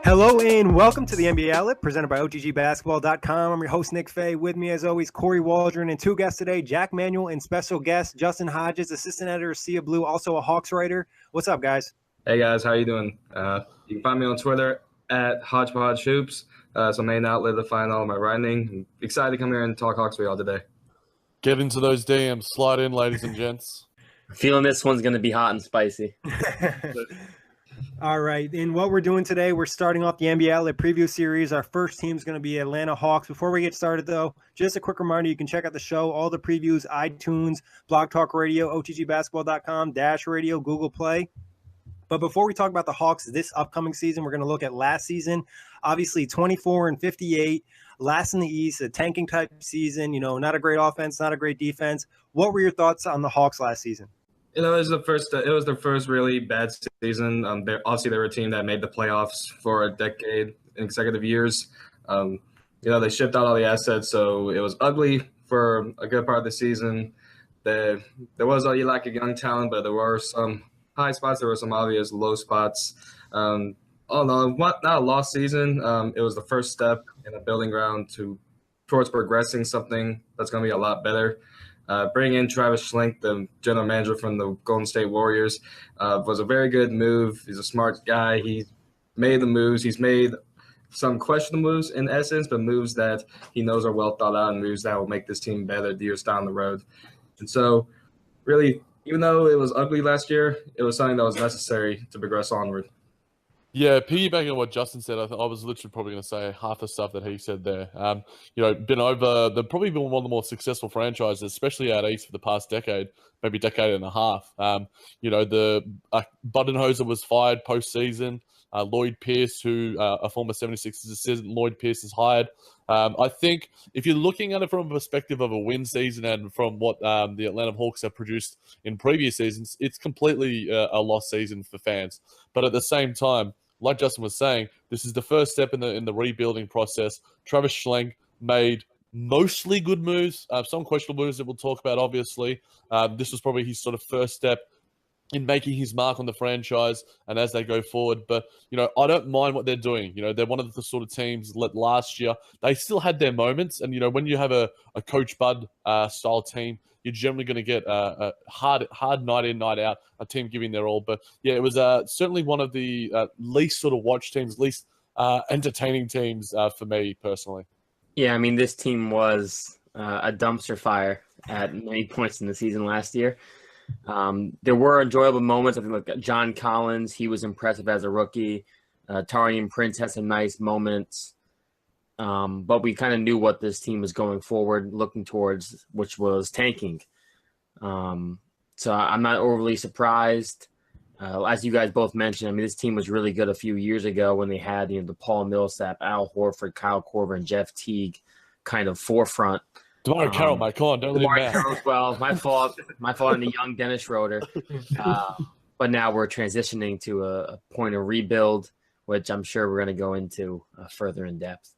Hello and welcome to the NBA Outlet presented by OTGBasketball.com. I'm your host, Nick Fay. With me, as always, Kory Waldron and two guests today, Jac Manuell and special guest Justin Hodges, assistant editor of Sea of Blue, also a Hawks writer. What's up, guys? Hey, guys. How you doing? You can find me on Twitter at HodgePodgeHoops. So main outlet to find all my writing. I'm excited to come here and talk Hawks with y'all today. Get into those DMs. Slide in, ladies and gents. Feeling this one's going to be hot and spicy. All right, and what we're doing today, we're starting off the NBA Outlet preview series. Our first team is going to be Atlanta Hawks. Before we get started, though, just a quick reminder, you can check out the show, all the previews, iTunes, Blog Talk Radio, OTGBasketball.com, Dash Radio, Google Play. But before we talk about the Hawks this upcoming season, we're going to look at last season. Obviously, 24-58, last in the East, a tanking type season, not a great offense, not a great defense. What were your thoughts on the Hawks last season? It was their first really bad season. They were a team that made the playoffs for a decade in consecutive years. They shipped out all the assets, so it was ugly for a good part of the season. There was a lack of young talent, but there were some high spots. There were some obvious low spots. Not a lost season. It was the first step in a building ground towards progressing something that's going to be a lot better. Bringing in Travis Schlenk, the general manager from the Golden State Warriors, was a very good move. He's a smart guy. He made the moves. He's made some questionable moves in essence, but moves that he knows are well thought out and moves that will make this team better years down the road. And so really, even though it was ugly last year, it was something that was necessary to progress onward. Yeah, piggybacking on what Justin said, I was literally probably going to say half the stuff that he said there. Been over probably been one of the more successful franchises, especially out east for the past decade, maybe decade and a half. The Budenholzer was fired postseason. Lloyd Pierce, who a former 76ers assistant, Lloyd Pierce is hired. I think if you're looking at it from a perspective of a win season and from what the Atlanta Hawks have produced in previous seasons, it's completely a lost season for fans. But at the same time, like Justin was saying, this is the first step in the rebuilding process. Travis Schlenk made mostly good moves, some questionable moves that we'll talk about, obviously. This was probably his sort of first step in making his mark on the franchise and as they go forward. But, I don't mind what they're doing. They're one of the sort of teams that last year, they still had their moments. And, when you have a Coach Bud style team, you're generally going to get a hard night in, night out, a team giving their all. But, yeah, it was certainly one of the least sort of watch teams, least entertaining teams for me personally. Yeah, this team was a dumpster fire at many points in the season last year. There were enjoyable moments. I think like John Collins, he was impressive as a rookie. Taurean Prince had some nice moments. But we kind of knew what this team was going forward, looking towards, which was tanking. So I'm not overly surprised. As you guys both mentioned, this team was really good a few years ago when they had the Paul Millsap, Al Horford, Kyle Korver, and Jeff Teague kind of forefront. DeMar Carroll, Mike, come on, don't leave me out. Well, my fault on the young Dennis Schroeder. But now we're transitioning to a point of rebuild, which I'm sure we're going to go into further in depth.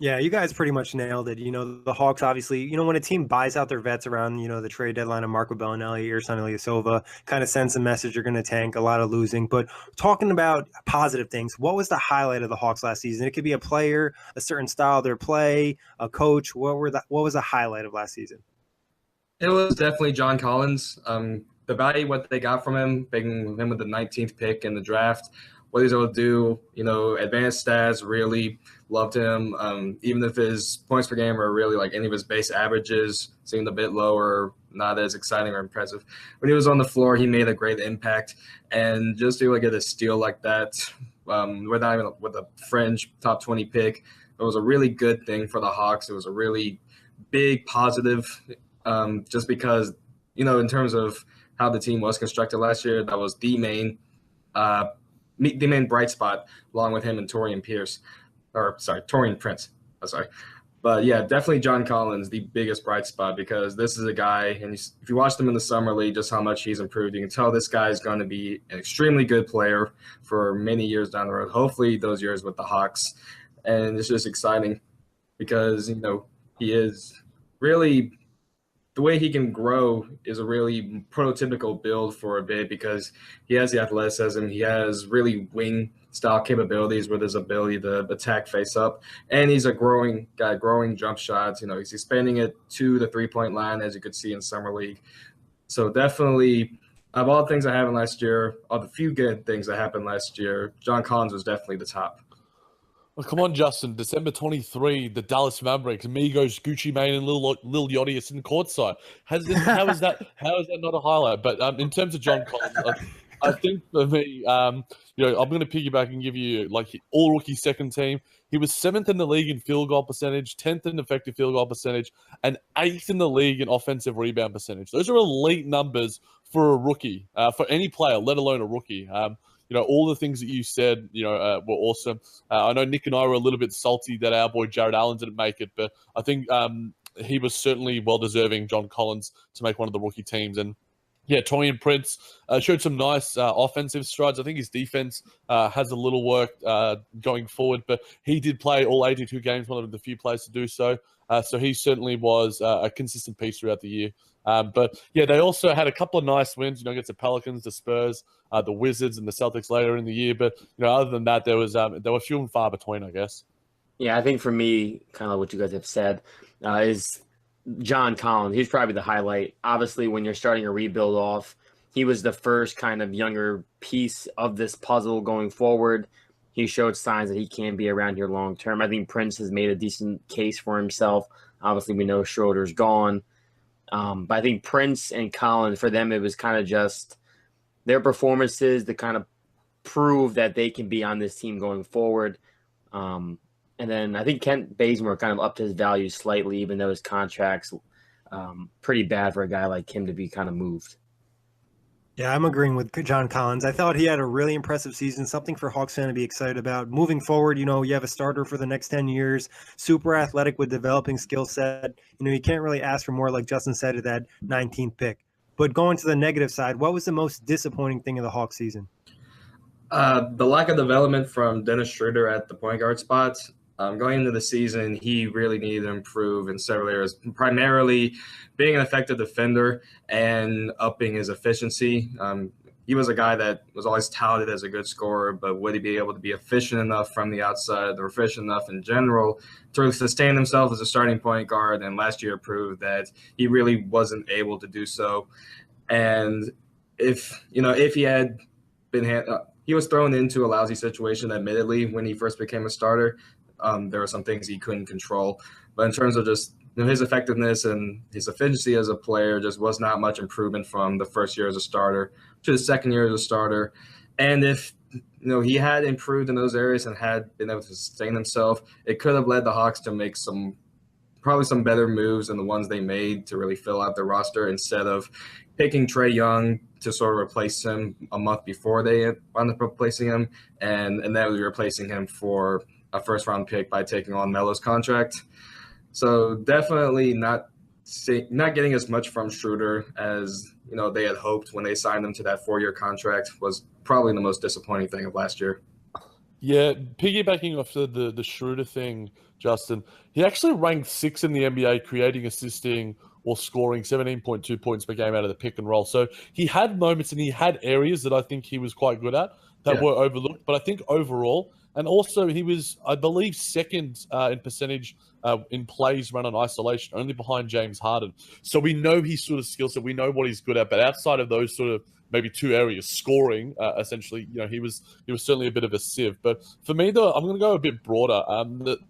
Yeah, you guys pretty much nailed it. The Hawks, obviously, when a team buys out their vets around, the trade deadline of Marco Bellinelli, Ersan Ilyasova, kind of sends a message you're going to tank, a lot of losing. But talking about positive things, what was the highlight of the Hawks last season? It could be a player, a certain style of their play, a coach. What was the highlight of last season? It was definitely John Collins. The value, what they got from him, picking him with the 19th pick in the draft, what he's able to do, advanced stats, really loved him. Even if his points per game are really like any of his base averages seemed a bit lower, not as exciting or impressive. When he was on the floor, he made a great impact. And just to get a steal like that, without even with a fringe top 20 pick, it was a really good thing for the Hawks. It was a really big positive, just because, in terms of how the team was constructed last year, that was the main bright spot, along with him and Taurean Prince. But yeah, definitely John Collins, the biggest bright spot, because this is a guy, and if you watched him in the summer league, just how much he's improved, you can tell this guy is going to be an extremely good player for many years down the road. Hopefully those years with the Hawks. And it's just exciting because, he is really the way he can grow is a really prototypical build for a big, because he has the athleticism, he has really wing style capabilities with his ability to attack face up, and he's a growing guy, growing jump shots. He's expanding it to the 3-point line, as you could see in summer league. So definitely, of all the things that happened last year, all the few good things that happened last year, John Collins was definitely the top. Well, come on, Justin. December 23, the Dallas Mavericks, Migos, Gucci Mane, and Lil Yachty are sitting courtside. How is that not a highlight? But in terms of John Collins, I think for me, I'm going to piggyback and give you all rookie second team. He was 7th in the league in field goal percentage, 10th in effective field goal percentage, and 8th in the league in offensive rebound percentage. Those are elite numbers for a rookie, for any player, let alone a rookie. All the things that you said, were awesome. I know Nick and I were a little bit salty that our boy Jared Allen didn't make it, but I think he was certainly well-deserving, John Collins, to make one of the rookie teams. And yeah, Taurean Prince showed some nice offensive strides. I think his defense has a little work going forward, but he did play all 82 games, one of the few players to do so. So he certainly was a consistent piece throughout the year. But yeah, they also had a couple of nice wins, against the Pelicans, the Spurs, the Wizards, and the Celtics later in the year. But other than that, there were few and far between, I guess. Yeah, I think for me, kind of what you guys have said, is John Collins. He's probably the highlight. Obviously, when you're starting a rebuild off, he was the first kind of younger piece of this puzzle going forward. He showed signs that he can be around here long term. I think Prince has made a decent case for himself. Obviously, we know Schroeder's gone. But I think Prince and Collins, for them, it was kind of just their performances to kind of prove that they can be on this team going forward. And then I think Kent Bazemore kind of upped his value slightly, even though his contract's pretty bad for a guy like him to be kind of moved. Yeah, I'm agreeing with John Collins. I thought he had a really impressive season, something for Hawks fan to be excited about. Moving forward, you have a starter for the next 10 years, super athletic with developing skill set. You can't really ask for more, like Justin said, at that 19th pick. But going to the negative side, what was the most disappointing thing of the Hawks season? The lack of development from Dennis Schroeder at the point guard spot. Going into the season, he really needed to improve in several areas, primarily being an effective defender and upping his efficiency. He was a guy that was always touted as a good scorer, but would he be able to be efficient enough from the outside or efficient enough in general to sustain himself as a starting point guard? And last year proved that he really wasn't able to do so. And if he had been he was thrown into a lousy situation, admittedly, when he first became a starter. There were some things he couldn't control, but in terms of just his effectiveness and his efficiency as a player, just was not much improvement from the first year as a starter to the second year as a starter. And if he had improved in those areas and had been able to sustain himself, it could have led the Hawks to make probably some better moves than the ones they made to really fill out their roster, instead of picking Trae Young to sort of replace him a month before they wound up replacing him, and that was replacing him for a first-round pick by taking on Melo's contract. So definitely not getting as much from Schroeder as they had hoped when they signed him to that 4-year contract was probably the most disappointing thing of last year. Yeah, piggybacking off the Schroeder thing, Justin, he actually ranked 6th in the NBA, creating, assisting, or scoring 17.2 points per game out of the pick and roll. So he had moments and he had areas that I think he was quite good at that were overlooked. But I think overall, and also he was, I believe, second in percentage in plays run on isolation, only behind James Harden. So we know his sort of skill set. We know what he's good at. But outside of those sort of maybe 2 areas, scoring, essentially, he was certainly a bit of a sieve. But for me, though, I'm going to go a bit broader.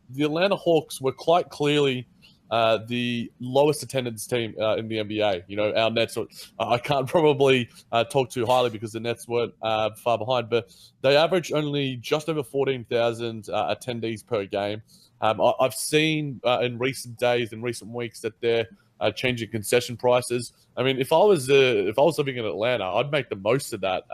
The Atlanta Hawks were quite clearly the lowest attendance team in the NBA. Our Nets, I can't probably talk too highly because the Nets weren't far behind, but they averaged only just over 14,000 attendees per game. I've seen in recent days, in recent weeks, that they're changing concession prices. I mean, if I was living in Atlanta, I'd make the most of that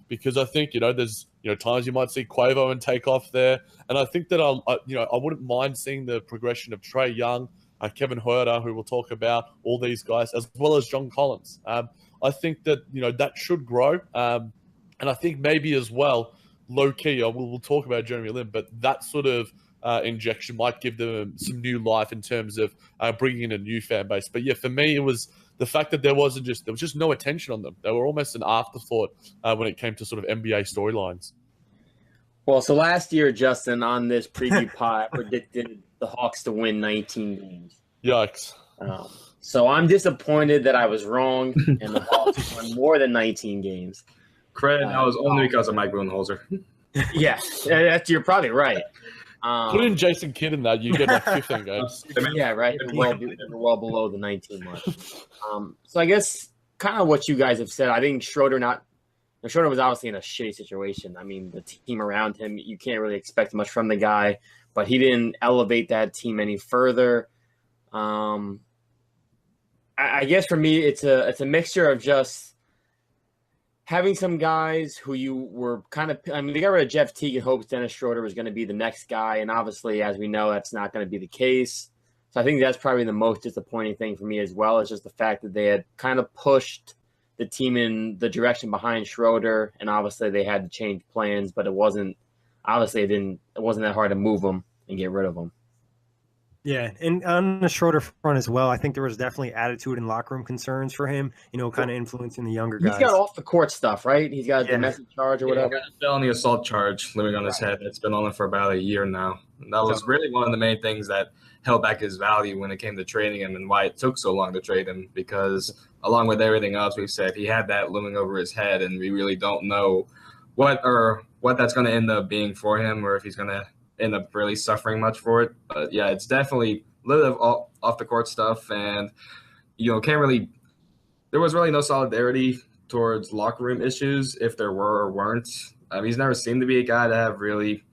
because I think there's times you might see Quavo and Takeoff there, and I think that I wouldn't mind seeing the progression of Trae Young, Kevin Huerter, who we'll talk about, all these guys, as well as John Collins. I think that that should grow, and I think maybe as well, low key, we'll talk about Jeremy Lin, but that sort of injection might give them some new life in terms of bringing in a new fan base. But yeah, for me, it was the fact that there was just no attention on them. They were almost an afterthought when it came to sort of NBA storylines. Well, so last year, Justin, on this preview pod, I predicted the Hawks to win 19 games. Yikes. So I'm disappointed that I was wrong, and the Hawks won more than 19 games. Credit, that was only because of Mike Budenholzer. Yeah, you're probably right. Put in Jason Kidd in that, you get like 15 games. Yeah, right. They're well below the 19 mark. So I guess kind of what you guys have said. I think Schroeder was obviously in a shitty situation. I mean, the team around him, you can't really expect much from the guy, but he didn't elevate that team any further. I guess for me, it's a mixture of just having some guys who you were kind of – I mean, they got rid of Jeff Teague in hopes Dennis Schroeder was going to be the next guy, and obviously, as we know, that's not going to be the case. So I think that's probably the most disappointing thing for me as well, is just the fact that they had kind of pushed the team in the direction behind Schroeder, and obviously they had to change plans, but it wasn't that hard to move them and get rid of them. Yeah, and on the Schroeder front as well, I think there was definitely attitude and locker room concerns for him, kind of influencing the younger guys. He's got off the court stuff, right? He's got a domestic charge or whatever. Got a felony assault charge living on his head. It's been on him for about a year now. And that was really one of the main things that held back his value when it came to trading him, and why it took so long to trade him, because along with everything else we've said, he had that looming over his head, and we really don't know what that's going to end up being for him, or if he's going to end up really suffering much for it. But yeah, it's definitely a little bit of off the court stuff, and there was really no solidarity towards locker room issues, if there were or weren't. He's never seemed to be a guy to have really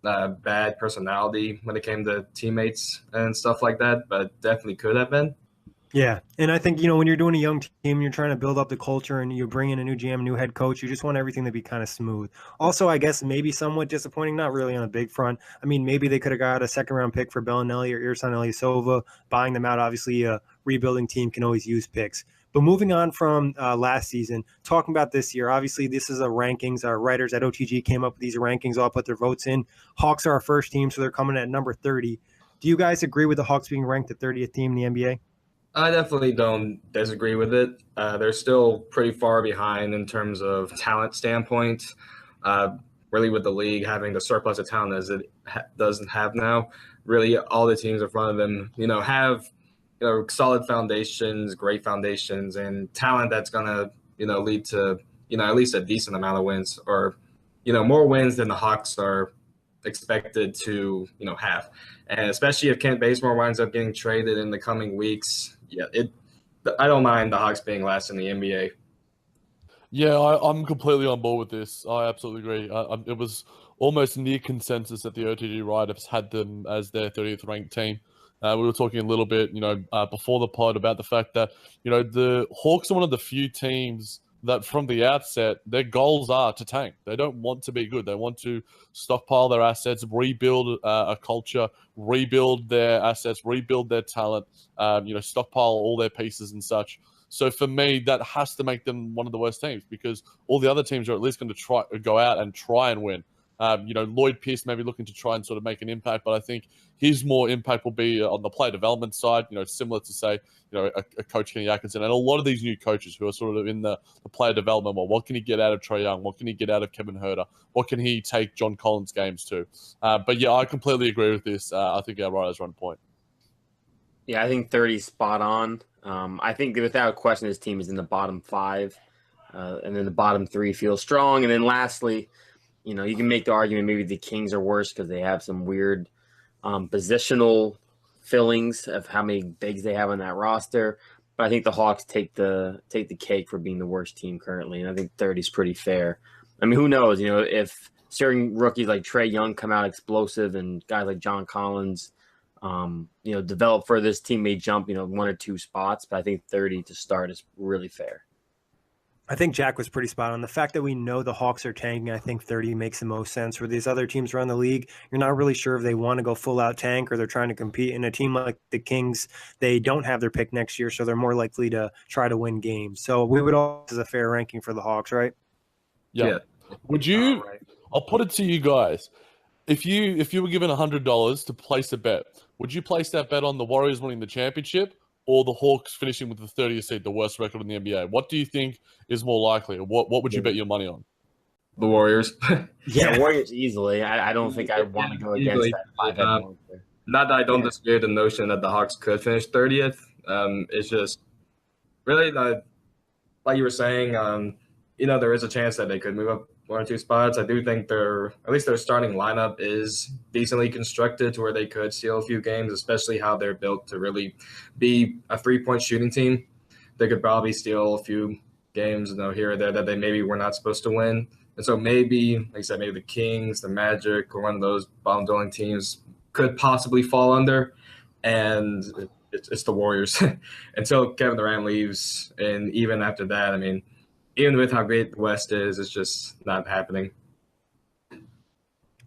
bad personality when it came to teammates and stuff like that, but definitely could have been. Yeah, and I think, when you're doing a young team, you're trying to build up the culture and you bring in a new GM, new head coach, you just want everything to be kind of smooth. Also, I guess maybe somewhat disappointing, not really on a big front. I mean, maybe they could have got a second-round pick for Bellinelli or Ersan Ilyasova, buying them out. Obviously, a rebuilding team can always use picks. But moving on from last season, talking about this year, obviously this is a rankings. Our writers at OTG came up with these rankings, all put their votes in. Hawks are our first team, so they're coming at number 30. Do you guys agree with the Hawks being ranked the 30th team in the NBA? I definitely don't disagree with it. They're still pretty far behind in terms of talent standpoint. Really, with the league having the surplus of talent as it doesn't have now, really all the teams in front of them, have solid foundations, great foundations, and talent that's gonna lead to at least a decent amount of wins, or more wins than the Hawks are expected to have. And especially if Kent Bazemore winds up getting traded in the coming weeks, I don't mind the Hawks being last in the NBA. Yeah, I'm completely on board with this. I absolutely agree. It was almost near consensus that the OTG writers had them as their 30th ranked team. We were talking a little bit, before the pod about the fact that, the Hawks are one of the few teams that from the outset, their goals are to tank. They don't want to be good. They want to stockpile their assets, rebuild a culture, rebuild their assets, rebuild their talent, stockpile all their pieces and such. So for me, that has to make them one of the worst teams, because all the other teams are at least going to go out and try and win. Lloyd Pierce may be looking to try and sort of make an impact, but I think his more impact will be on the player development side, similar to, say, a coach Kenny Atkinson and a lot of these new coaches who are sort of in the player development. Well, what can he get out of Trae Young? What can he get out of Kevin Huerter? What can he take John Collins games to? But yeah, I completely agree with this. I think our writers are on point. Yeah, I think 30 is spot on. I think without question, this team is in the bottom 5, and then the bottom 3 feel strong. And then lastly, you can make the argument maybe the Kings are worse because they have some weird positional fillings of how many bigs they have on that roster. But I think the Hawks take the cake for being the worst team currently, and I think 30 is pretty fair. I mean, who knows? If certain rookies like Trae Young come out explosive, and guys like John Collins, develop for this team, may jump 1 or 2 spots. But I think 30 to start is really fair. I think Jack was pretty spot on. The fact that we know the Hawks are tanking, I think 30 makes the most sense. For these other teams around the league, you're not really sure if they want to go full-out tank or they're trying to compete. In a team like the Kings, they don't have their pick next year, so they're more likely to try to win games. So we would all as a fair ranking for the Hawks, right? Yeah. Would you – I'll put it to you guys. if you were given $100 to place a bet, would you place that bet on the Warriors winning the championship or the Hawks finishing with the 30th seed, the worst record in the NBA? What do you think is more likely? Or what would you bet your money on? The Warriors. Yeah, Warriors easily. I don't think I want to go against Easily. that five-head monster. Not that I don't disagree with the notion that the Hawks could finish 30th. It's just really like you were saying, there is a chance that they could move up 1 or 2 spots. I do think at least their starting lineup is decently constructed to where they could steal a few games, especially how they're built to really be a 3-point shooting team. They could probably steal a few games, here or there that they maybe were not supposed to win. And so maybe, like I said, maybe the Kings, the Magic, or one of those bottom-dwelling teams could possibly fall under. And it's the Warriors until Kevin Durant leaves. And even after that, even with how great the West is, it's just not happening.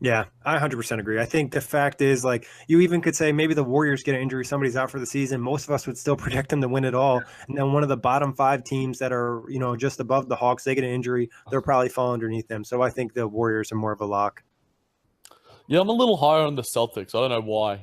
Yeah, I 100% agree. I think the fact is, like, you even could say maybe the Warriors get an injury, somebody's out for the season. Most of us would still predict them to win it all. And then one of the bottom 5 teams that are, just above the Hawks, they get an injury, they'll probably fall underneath them. So I think the Warriors are more of a lock. Yeah, I'm a little higher on the Celtics. I don't know why.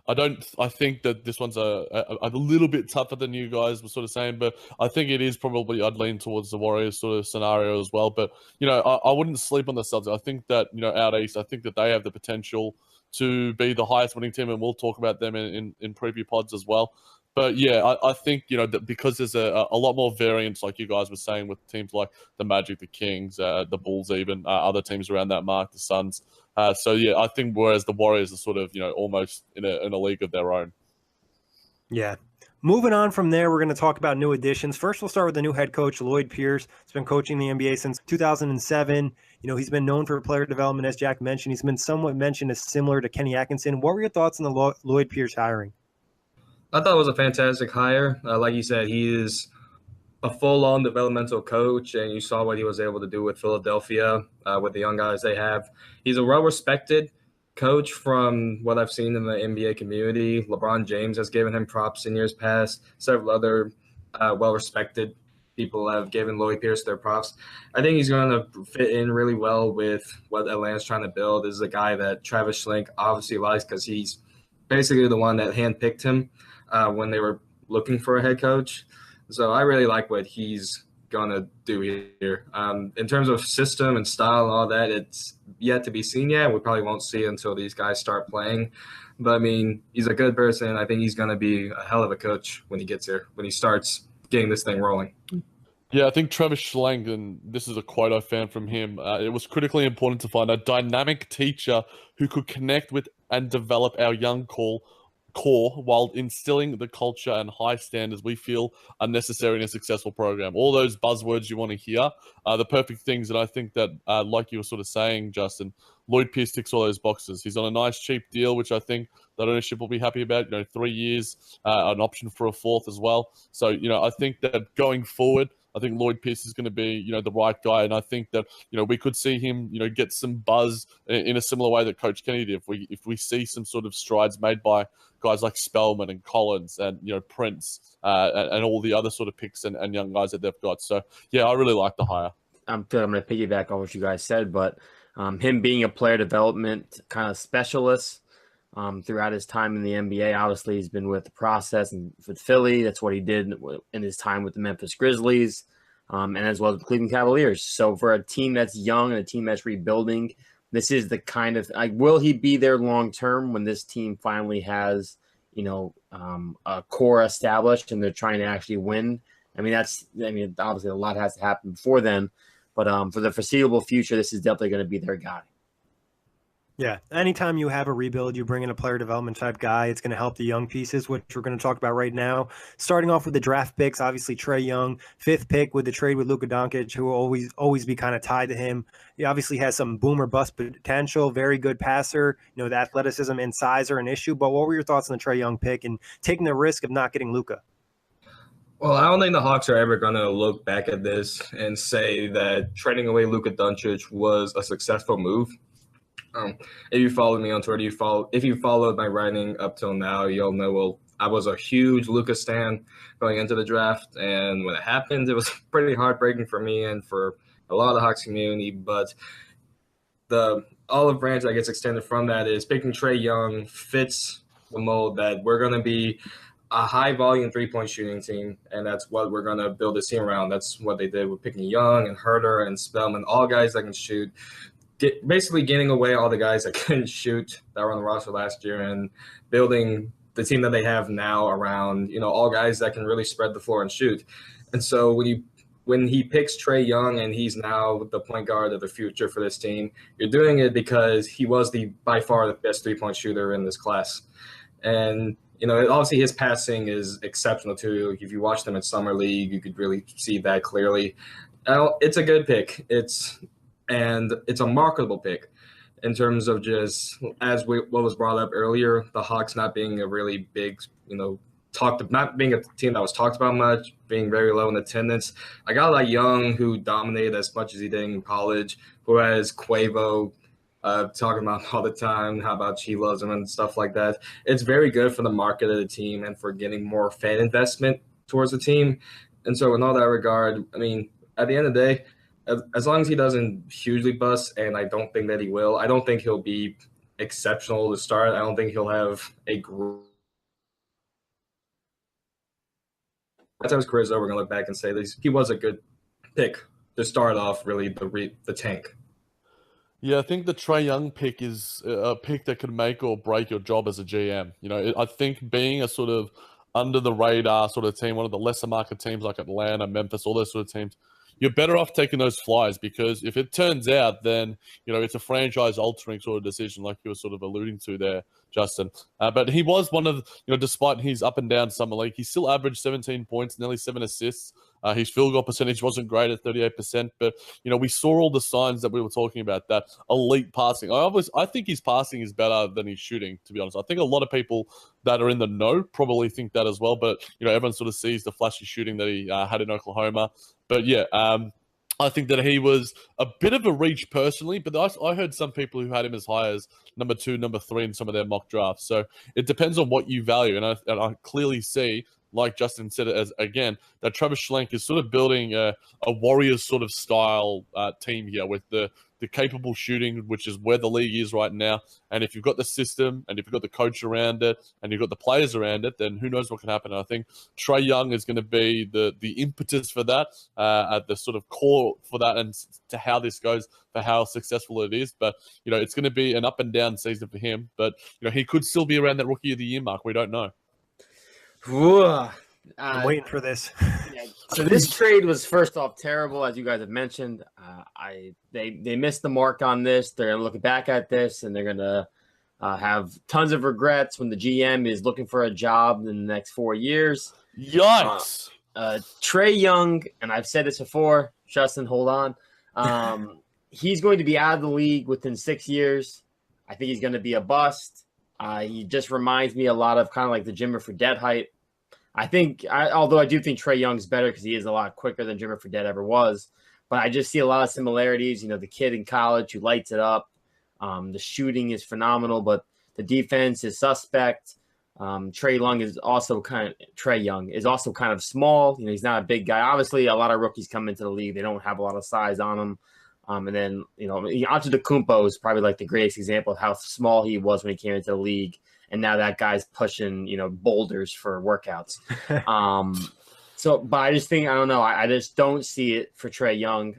I think that this one's a little bit tougher than you guys were sort of saying, but I think it is probably, I'd lean towards the Warriors sort of scenario as well. But, I wouldn't sleep on the Celtics. I think that, out east, I think that they have the potential to be the highest winning team, and we'll talk about them in preview pods as well. But yeah, I think, that because there's a lot more variance, like you guys were saying, with teams like the Magic, the Kings, the Bulls, even other teams around that mark, the Suns. So yeah, I think whereas the Warriors are sort of, almost in a league of their own. Yeah. Moving on from there, we're going to talk about new additions. First, we'll start with the new head coach, Lloyd Pierce. He's been coaching the NBA since 2007. He's been known for player development, as Jack mentioned. He's been somewhat mentioned as similar to Kenny Atkinson. What were your thoughts on the Lloyd Pierce hiring? I thought it was a fantastic hire. Like you said, he is a full-on developmental coach, and you saw what he was able to do with Philadelphia, with the young guys they have. He's a well-respected coach from what I've seen in the NBA community. LeBron James has given him props in years past. Several other well-respected people have given Lloyd Pierce their props. I think he's going to fit in really well with what Atlanta's trying to build. This is a guy that Travis Schlenk obviously likes because he's basically the one that handpicked him when they were looking for a head coach. So I really like what he's going to do here. In terms of system and style and all that, it's yet to be seen yet. We probably won't see it until these guys start playing. But, he's a good person. I think he's going to be a hell of a coach when he gets here, when he starts getting this thing rolling. Yeah, I think Travis Schlenk, and this is a quote I found from him, it was critically important to find a dynamic teacher who could connect with and develop our young core while instilling the culture and high standards we feel are necessary in a successful program. All those buzzwords you want to hear are the perfect things. And I think that, like you were sort of saying, Justin, Lloyd Pierce ticks all those boxes. He's on a nice, cheap deal, which I think that ownership will be happy about. 3 years, an option for a 4th as well. So, I think that going forward, I think Lloyd Pierce is going to be, the right guy. And I think that, we could see him, get some buzz in a similar way that Coach Kenny did. If we see some sort of strides made by guys like Spellman and Collins and, Prince and all the other sort of picks and young guys that they've got. So, yeah, I really like the hire. I'm going to piggyback on what you guys said, but him being a player development kind of specialist throughout his time in the NBA, obviously he's been with the process and with Philly. That's what he did in his time with the Memphis Grizzlies and as well as the Cleveland Cavaliers. So for a team that's young and a team that's rebuilding, this is the kind of will he be there long term when this team finally has, a core established and they're trying to actually win? Obviously a lot has to happen before then, but for the foreseeable future, this is definitely going to be their guy. Yeah, anytime you have a rebuild, you bring in a player development type guy, it's going to help the young pieces, which we're going to talk about right now. Starting off with the draft picks, obviously Trae Young, 5th pick with the trade with Luka Doncic, who will always be kind of tied to him. He obviously has some boom or bust potential, very good passer. The athleticism and size are an issue. But what were your thoughts on the Trae Young pick and taking the risk of not getting Luka? Well, I don't think the Hawks are ever going to look back at this and say that trading away Luka Doncic was a successful move. If you follow me on Twitter, if you followed my writing up till now, you'll know, I was a huge Luka stan going into the draft. And when it happened, it was pretty heartbreaking for me and for a lot of the Hawks community. But the olive branch that gets extended from that is picking Trae Young fits the mold that we're going to be a high-volume three-point shooting team, and that's what we're going to build this team around. That's what they did with picking Young and Herter and Spellman, all guys that can shoot, basically getting away all the guys that couldn't shoot that were on the roster last year and building the team that they have now around, all guys that can really spread the floor and shoot. And so when he picks Trae Young and he's now the point guard of the future for this team, you're doing it because he was by far the best three-point shooter in this class. And, obviously his passing is exceptional too. If you watch them in Summer League, you could really see that clearly. It's a good pick. It's a marketable pick in terms of just what was brought up earlier, the Hawks not being a really big, not being a team that was talked about much, being very low in attendance. I got like Young, who dominated as much as he did in college, who has Quavo talking about all the time, how about she loves him and stuff like that. It's very good for the market of the team and for getting more fan investment towards the team. And so in all that regard, I mean, at the end of the day, as long as he doesn't hugely bust, and I don't think that he will, I don't think he'll be exceptional to start. I don't think he'll have a group. By the time his career is over, we're going to look back and say that he was a good pick to start off really the tank. Yeah, I think the Trae Young pick is a pick that could make or break your job as a GM. I think being a sort of under the radar sort of team, one of the lesser market teams like Atlanta, Memphis, all those sort of teams, you're better off taking those flyers, because if it turns out, then, it's a franchise altering sort of decision, like you were sort of alluding to there, Justin. But he was one of, despite his up and down summer league, he still averaged 17 points, nearly 7 assists. His field goal percentage wasn't great at 38%, but, we saw all the signs that we were talking about, that elite passing. I think his passing is better than his shooting, to be honest. I think a lot of people that are in the know probably think that as well, but, everyone sort of sees the flashy shooting that he had in Oklahoma. But yeah, I think that he was a bit of a reach personally, but I heard some people who had him as high as number 2, number 3 in some of their mock drafts. So it depends on what you value. And I clearly see, like Justin said, that Travis Schlenk is sort of building a Warriors sort of style team here with the capable shooting, which is where the league is right now. And if you've got the system, and if you've got the coach around it, and you've got the players around it, then who knows what can happen. And I think Trae Young is going to be the impetus for that, at the sort of core for that, and to how this goes, for how successful it is. But, it's going to be an up and down season for him. But, he could still be around that Rookie of the Year mark. We don't know. I'm waiting for this. Yeah, so this trade was, first off, terrible, as you guys have mentioned. They missed the mark on this. They're going to look back at this, and they're going to have tons of regrets when the GM is looking for a job in the next 4 years. Yikes! Trae Young, and I've said this before, Justin, hold on. He's going to be out of the league within 6 years. I think he's going to be a bust. He just reminds me a lot of kind of like the Jimmer Fredette height. Although I do think Trae Young's better because he is a lot quicker than Jimmer Fredette ever was, but I just see a lot of similarities. The kid in college who lights it up. The shooting is phenomenal, but the defense is suspect. Trae Young is also kind of small. He's not a big guy. Obviously, a lot of rookies come into the league. They don't have a lot of size on them. And then, Antetokounmpo is probably like the greatest example of how small he was when he came into the league. And now that guy's pushing, boulders for workouts. But I just think, I don't know. I just don't see it for Trae Young.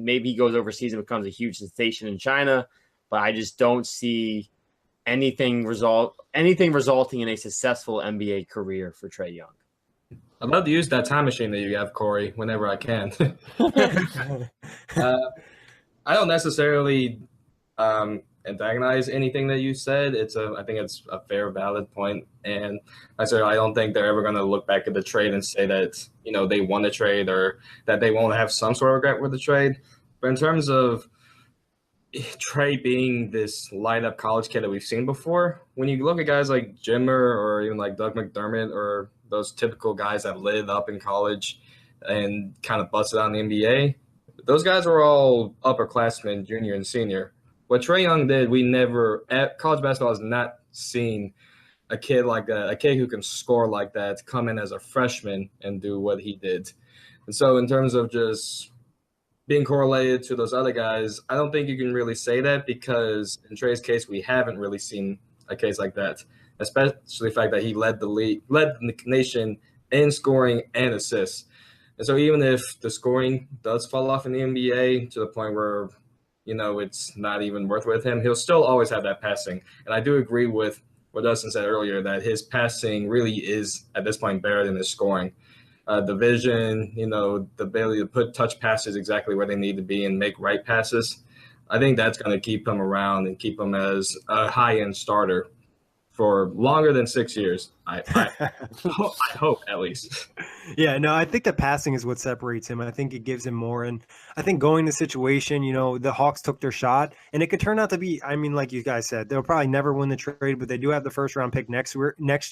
Maybe he goes overseas and becomes a huge sensation in China, but I just don't see anything resulting in a successful NBA career for Trae Young. I'd love to use that time machine that you have, Kory, whenever I can. I don't necessarily antagonize anything that you said. I think it's a fair, valid point. And I don't think they're ever going to look back at the trade and say that, they won the trade or that they won't have some sort of regret with the trade. But in terms of Trae being this light-up college kid that we've seen before, when you look at guys like Jimmer or even like Doug McDermott or those typical guys that lit up in college and kind of busted out in the NBA, those guys were all upperclassmen, junior and senior. What Trae Young did, college basketball has not seen a kid like that, a kid who can score like that, come in as a freshman and do what he did. And so in terms of just being correlated to those other guys, I don't think you can really say that because in Trey's case, we haven't really seen a case like that, especially the fact that he led the nation in scoring and assists. And so even if the scoring does fall off in the NBA to the point where, it's not even worth with him, he'll still always have that passing. And I do agree with what Dustin said earlier, that his passing really is at this point better than his scoring. The vision, the ability to put touch passes exactly where they need to be and make right passes, I think that's going to keep him around and keep him as a high-end starter for longer than 6 years. I hope at least. Yeah, no, I think the passing is what separates him. I think it gives him more. And I think going the situation, the Hawks took their shot, and it could turn out to be, like you guys said, they'll probably never win the trade, but they do have the first round pick next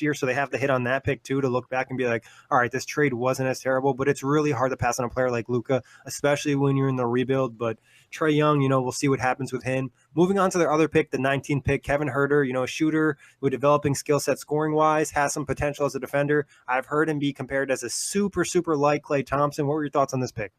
year. So they have to hit on that pick too, to look back and be like, all right, this trade wasn't as terrible, but it's really hard to pass on a player like Luka, especially when you're in the rebuild. But Trae Young, we'll see what happens with him. Moving on to their other pick, the 19th pick, Kevin Huerter, a shooter with developing skill set scoring wise, has some potential as a defender. I've heard him be compared as a super, super light Klay Thompson. What were your thoughts on this pick?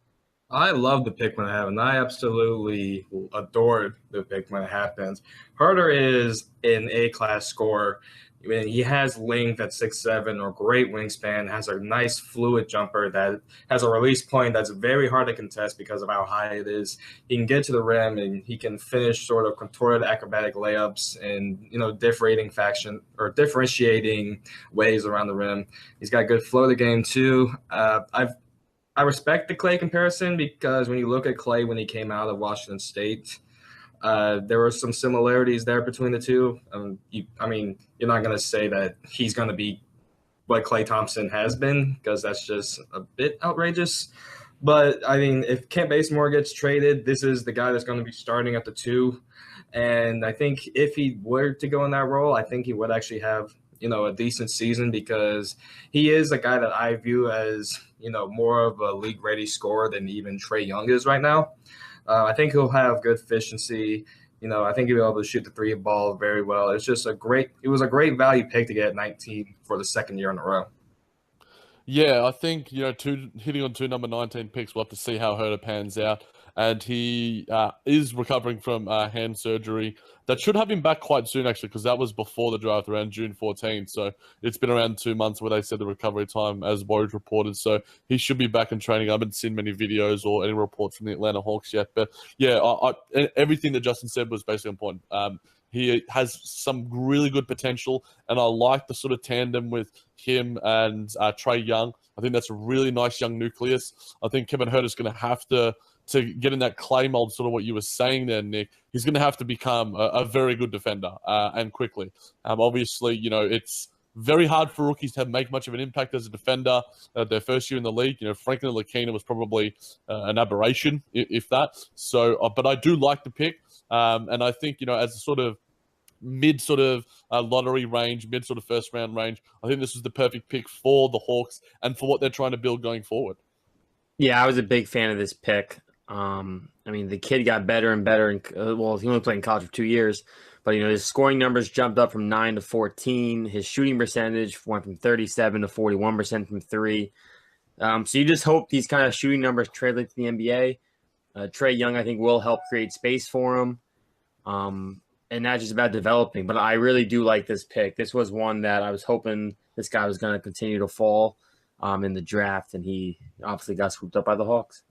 I love the pick when it happened. I absolutely adored the pick when it happens. Huerter is an A-class scorer. I mean, he has length at 6'7", or great wingspan, has a nice fluid jumper that has a release point that's very hard to contest because of how high it is. He can get to the rim and he can finish sort of contorted acrobatic layups and, differentiating ways around the rim. He's got good flow of the game too. I respect the Klay comparison because when you look at Klay when he came out of Washington State, there were some similarities there between the two. You're not going to say that he's going to be what Klay Thompson has been because that's just a bit outrageous. But, if Kent Bazemore gets traded, this is the guy that's going to be starting at the 2. And I think if he were to go in that role, I think he would actually have, a decent season because he is a guy that I view as, more of a league-ready scorer than even Trae Young is right now. I think he'll have good efficiency. I think he'll be able to shoot the 3 ball very well. It was a great value pick to get at 19 for the second year in a row. Yeah, I think, hitting on 2 number 19 picks, we'll have to see how Huerter pans out. And he is recovering from hand surgery. That should have him back quite soon, actually, because that was before the draft, around June 14. So it's been around 2 months where they said the recovery time, as Woj reported. So he should be back in training. I haven't seen many videos or any reports from the Atlanta Hawks yet. But, yeah, everything that Justin said was basically on point. He has some really good potential, and I like the sort of tandem with him and Trae Young. I think that's a really nice young nucleus. I think Kevin Huerter's going to have to get in that Klay mold, sort of what you were saying there, Nick. He's going to have to become a very good defender and quickly. Obviously, it's very hard for rookies to make much of an impact as a defender their first year in the league. Franklin Lakina was probably an aberration, if that. So, but I do like the pick. And I think, as a sort of mid lottery range, mid first round range, I think this is the perfect pick for the Hawks and for what they're trying to build going forward. Yeah, I was a big fan of this pick. The kid got better and better. He only played in college for 2 years, but his scoring numbers jumped up from 9 to 14. His shooting percentage went from 37 to 41% from 3. So you just hope these kind of shooting numbers translate to the NBA. Trae Young, I think, will help create space for him. And not just about developing, but I really do like this pick. This was one that I was hoping this guy was going to continue to fall in the draft, and he obviously got swooped up by the Hawks.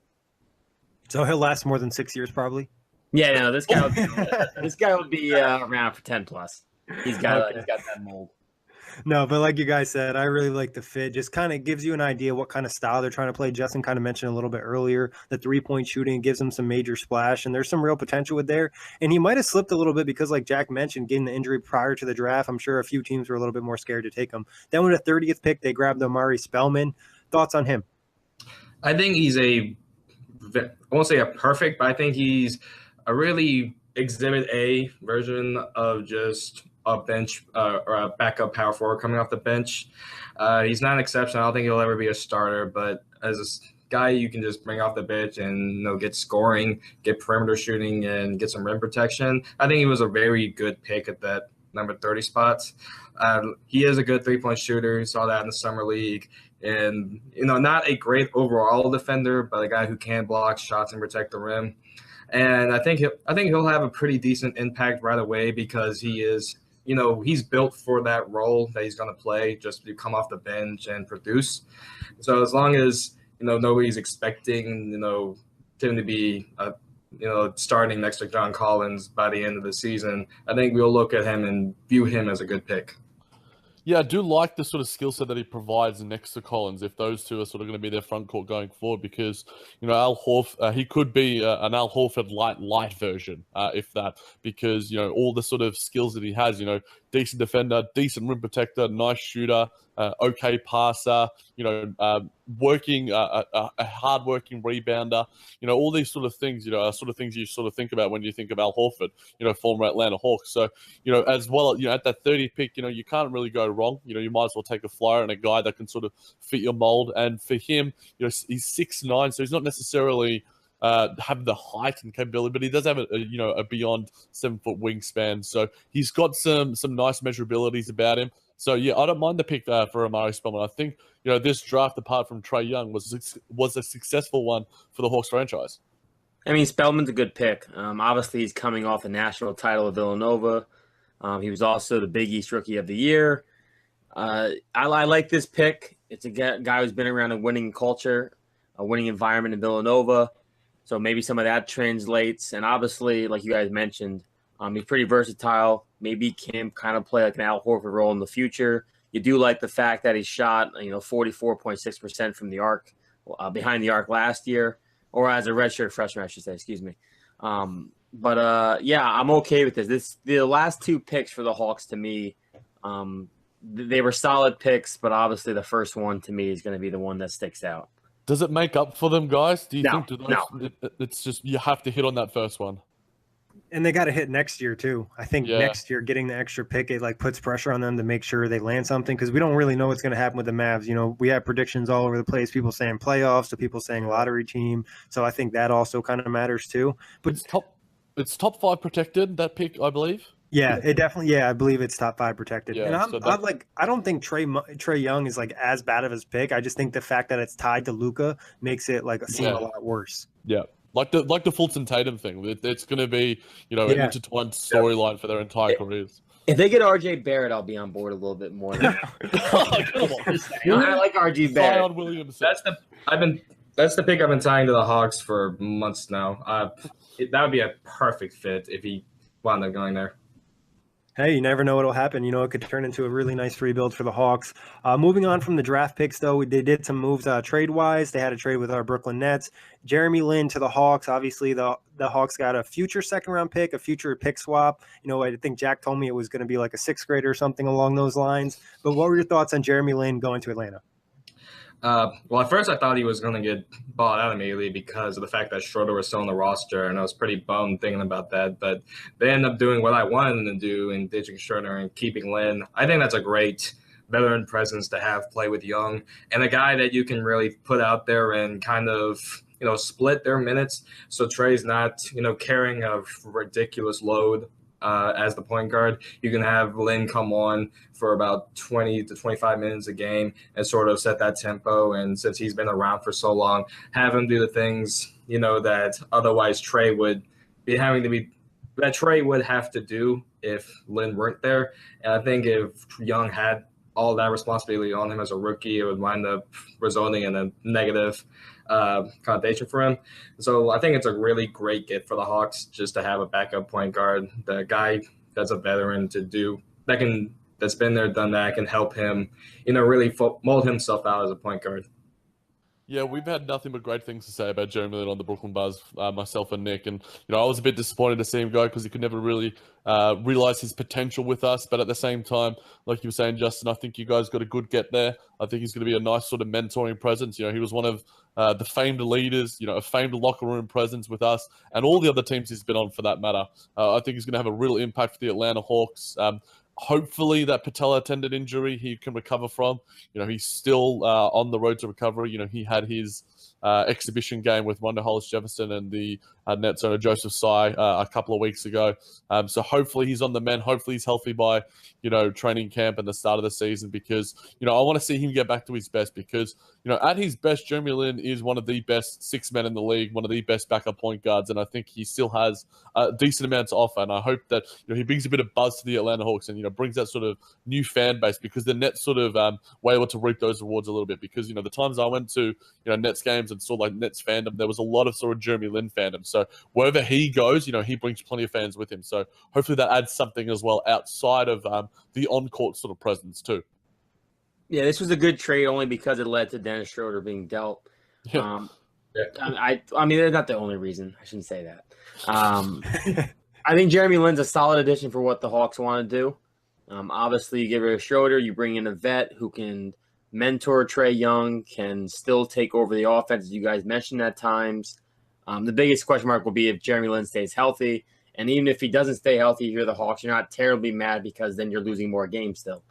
So he'll last more than 6 years, probably. Yeah, no, this guy would be around for 10 plus. He's got that mold. No, but like you guys said, I really like the fit. Just kind of gives you an idea what kind of style they're trying to play. Justin kind of mentioned a little bit earlier, the 3-point shooting gives him some major splash, and there's some real potential with there. And he might have slipped a little bit because, like Jack mentioned, getting the injury prior to the draft, I'm sure a few teams were a little bit more scared to take him. Then with the 30th pick, they grabbed Omari Spellman. Thoughts on him? I think he's I won't say a perfect, but I think he's a really exhibit A version of just a bench or a backup power forward coming off the bench. He's not an exception. I don't think he'll ever be a starter, but as a guy you can just bring off the bench and get scoring, get perimeter shooting, and get some rim protection. I think he was a very good pick at that number 30 spot. He is a good 3-point shooter. We saw that in the summer league. and not a great overall defender, but a guy who can block shots and protect the rim. And I think he'll have a pretty decent impact right away because he is, he's built for that role that he's going to play, just to come off the bench and produce. So as long as nobody's expecting him to be starting next to John Collins by the end of the season, I think we'll look at him and view him as a good pick. Yeah, I do like the sort of skill set that he provides next to Collins if those two are sort of going to be their front court going forward because, Al Horford, he could be an Al Horford light version, if that, because, all the sort of skills that he has, decent defender, decent rim protector, nice shooter, okay passer, working, a hard-working rebounder, all these sort of things, are sort of things you sort of think about when you think of Al Horford, former Atlanta Hawks. So, as well, at that 30 pick, you can't really go wrong. You might as well take a flyer and a guy that can sort of fit your mold. And for him, he's 6'9", so he's not necessarily have the height and capability, but he does have a beyond 7 foot wingspan. So he's got some nice measurabilities about him. So yeah, I don't mind the pick for Amari Spellman. I think this draft, apart from Trae Young, was a successful one for the Hawks franchise. I mean, Spellman's a good pick. Obviously, he's coming off a national title with Villanova. He was also the Big East Rookie of the Year. I like this pick. It's a guy who's been around a winning culture, a winning environment in Villanova. So maybe some of that translates. And obviously, like you guys mentioned, he's pretty versatile. Maybe can kind of play like an Al Horford role in the future. You do like the fact that he shot, 44.6% from the arc, behind the arc last year, or as a redshirt freshman, I should say. Excuse me. Yeah, I'm okay with this. The last two picks for the Hawks to me, they were solid picks, but obviously the first one to me is going to be the one that sticks out. Does it make up for them, guys? Do you think no. It's just you have to hit on that first one? And they got to hit next year too. I think next year getting the extra pick, it puts pressure on them to make sure they land something because we don't really know what's going to happen with the Mavs. We have predictions all over the place. People saying playoffs, so people saying lottery team. So I think that also kind of matters too. But it's top 5 protected, that pick, I believe. Yeah, it definitely. Yeah, I believe it's top 5 protected. Yeah, and I don't think Trae Young is as bad of his pick. I just think the fact that it's tied to Luka makes it seem a lot worse. Yeah. Like the Fulton Tatum thing. It's going to be, an intertwined storyline for their entire careers. If they get RJ Barrett, I'll be on board a little bit more. I like RJ Barrett. Zion Williamson. That's the pick I've been tying to the Hawks for months now. That would be a perfect fit if he wound up going there. Hey, you never know what'll happen. It could turn into a really nice rebuild for the Hawks. Moving on from the draft picks, though, they did some moves trade-wise. They had a trade with our Brooklyn Nets. Jeremy Lin to the Hawks. Obviously, the Hawks got a future second-round pick, a future pick swap. I think Jack told me it was going to be like a 6th grader or something along those lines. But what were your thoughts on Jeremy Lin going to Atlanta? Well, at first I thought he was going to get bought out immediately because of the fact that Schroeder was still on the roster, and I was pretty bummed thinking about that. But they ended up doing what I wanted them to do in ditching Schroeder and keeping Lin. I think that's a great veteran presence to have play with Young and a guy that you can really put out there and kind of split their minutes. So Trae's not carrying a ridiculous load. As the point guard, you can have Lin come on for about 20 to 25 minutes a game and sort of set that tempo. And since he's been around for so long, have him do the things, that otherwise Trae would have to do if Lin weren't there. And I think if Young had all that responsibility on him as a rookie, it would wind up resulting in a negative connotation for him. So I think it's a really great get for the Hawks just to have a backup point guard, the guy that's a veteran that's been there, done that, can help him, really mold himself out as a point guard. Yeah, we've had nothing but great things to say about Jeremy Lin on the Brooklyn Buzz, myself and Nick. And, I was a bit disappointed to see him go because he could never really realize his potential with us. But at the same time, like you were saying, Justin, I think you guys got a good get there. I think he's going to be a nice sort of mentoring presence. He was one of the famed leaders, a famed locker room presence with us and all the other teams he's been on for that matter. I think he's going to have a real impact for the Atlanta Hawks. Hopefully that patella tendon injury he can recover from. He's still on the road to recovery. He had his exhibition game with Rondo Hollis Jefferson and the Nets owner Joseph Tsai a couple of weeks ago. So hopefully he's on the mend. Hopefully he's healthy by, training camp and the start of the season, because, I want to see him get back to his best, because, at his best, Jeremy Lin is one of the best six men in the league, one of the best backup point guards, and I think he still has a decent amount to offer. And I hope that, he brings a bit of buzz to the Atlanta Hawks and, brings that sort of new fan base, because the Nets sort of were able to reap those rewards a little bit, because, the times I went to, Nets games and saw like Nets fandom, there was a lot of sort of Jeremy Lin fandom. So wherever he goes, he brings plenty of fans with him. So hopefully that adds something as well outside of the on-court sort of presence too. Yeah, this was a good trade only because it led to Dennis Schroeder being dealt. Yeah. I mean, they're not the only reason. I shouldn't say that. I think Jeremy Lin's a solid addition for what the Hawks want to do. Obviously, you give her a Schroeder, you bring in a vet who can mentor Trae Young, can still take over the offense, as you guys mentioned at times. The biggest question mark will be if Jeremy Lin stays healthy. And even if he doesn't stay healthy, you're the Hawks, you're not terribly mad, because then you're losing more games still.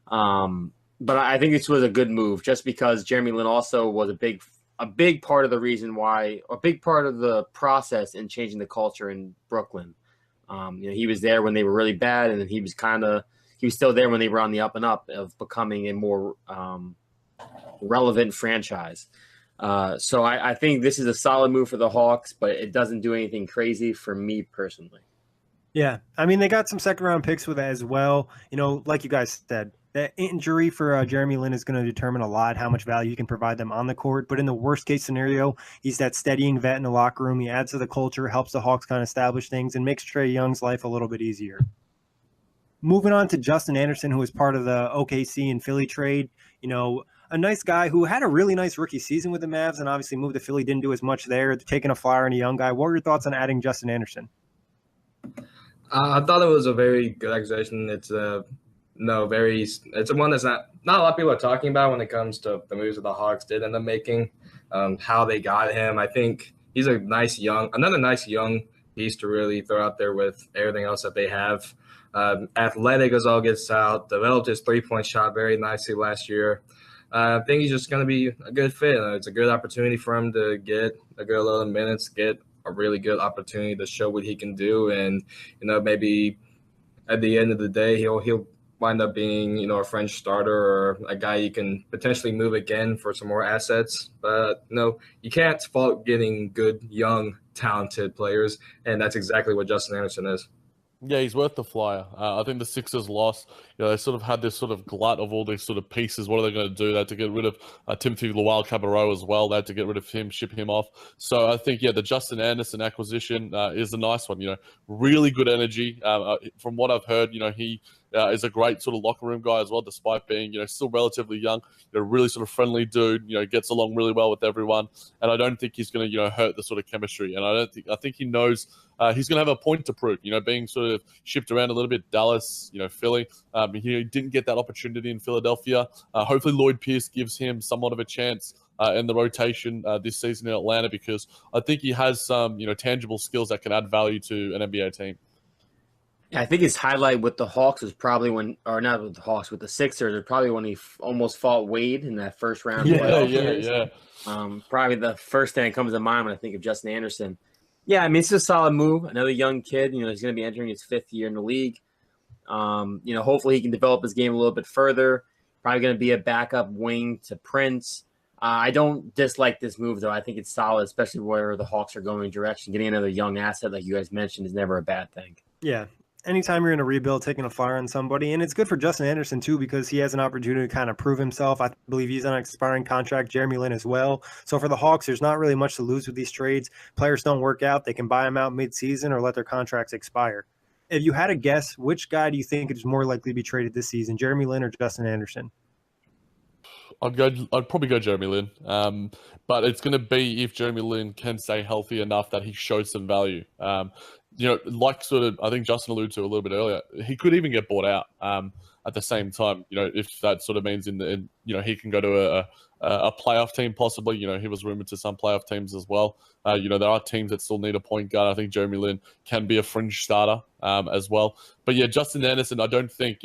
But I think this was a good move, just because Jeremy Lin also was a big part of the reason why, a big part of the process in changing the culture in Brooklyn. He was there when they were really bad, and he was still there when they were on the up and up of becoming a more relevant franchise. So I think this is a solid move for the Hawks, but it doesn't do anything crazy for me personally. Yeah, I mean, they got some second-round picks with it as well. Like you guys said, that injury for Jeremy Lin is going to determine a lot how much value you can provide them on the court. But in the worst-case scenario, he's that steadying vet in the locker room. He adds to the culture, helps the Hawks kind of establish things, and makes Trae Young's life a little bit easier. Moving on to Justin Anderson, who was part of the OKC and Philly trade. A nice guy who had a really nice rookie season with the Mavs and obviously moved to Philly, didn't do as much there, taking a flyer on a young guy. What were your thoughts on adding Justin Anderson? I thought it was a very good acquisition. It's one that's not a lot of people are talking about when it comes to the moves that the Hawks did end up making, how they got him. I think he's another nice young piece to really throw out there with everything else that they have. Athletic as all gets out, developed his three-point shot very nicely last year. I think he's just going to be a good fit. It's a good opportunity for him to get a good load of minutes, get a really good opportunity to show what he can do, and maybe at the end of the day he'll wind up being a fringe starter or a guy you can potentially move again for some more assets. But you can't fault getting good, young, talented players, and that's exactly what Justin Anderson is. Yeah, he's worth the flyer. I think the Sixers lost. They sort of had this sort of glut of all these sort of pieces. What are they going to do? They had to get rid of Timothy Luwawu-Cabarrot as well. They had to get rid of him, ship him off. So I think, the Justin Anderson acquisition is a nice one. Really good energy. From what I've heard, he is a great sort of locker room guy as well, despite being, still relatively young. Really sort of friendly dude. Gets along really well with everyone. And I don't think he's going to, hurt the sort of chemistry. And I think he knows he's going to have a point to prove. Being sort of shipped around a little bit, Dallas, Philly. He didn't get that opportunity in Philadelphia. Hopefully Lloyd Pierce gives him somewhat of a chance in the rotation this season in Atlanta, because I think he has some, tangible skills that can add value to an NBA team. I think his highlight with the Hawks was probably not with the Hawks, with the Sixers, or probably when he almost fought Wade in that first round. Yeah. Probably the first thing that comes to mind when I think of Justin Anderson. Yeah, I mean, it's a solid move. Another young kid, he's going to be entering his fifth year in the league. Hopefully he can develop his game a little bit further. Probably going to be a backup wing to Prince. I don't dislike this move, though. I think it's solid, especially where the Hawks are going direction. Getting another young asset, like you guys mentioned, is never a bad thing. Yeah. Anytime you're in a rebuild, taking a flyer on somebody, and it's good for Justin Anderson too, because he has an opportunity to kind of prove himself. I believe he's on an expiring contract, Jeremy Lin as well. So for the Hawks, there's not really much to lose with these trades. Players don't work out. They can buy them out mid-season or let their contracts expire. If you had to guess, which guy do you think is more likely to be traded this season, Jeremy Lin or Justin Anderson? I'd probably go Jeremy Lin, but it's going to be if Jeremy Lin can stay healthy enough that he shows some value. Like sort of, I think Justin alluded to a little bit earlier, he could even get bought out at the same time. If that sort of means he can go to a playoff team possibly. He was rumored to some playoff teams as well. There are teams that still need a point guard. I think Jeremy Lin can be a fringe starter as well. But yeah, Justin Anderson, I don't think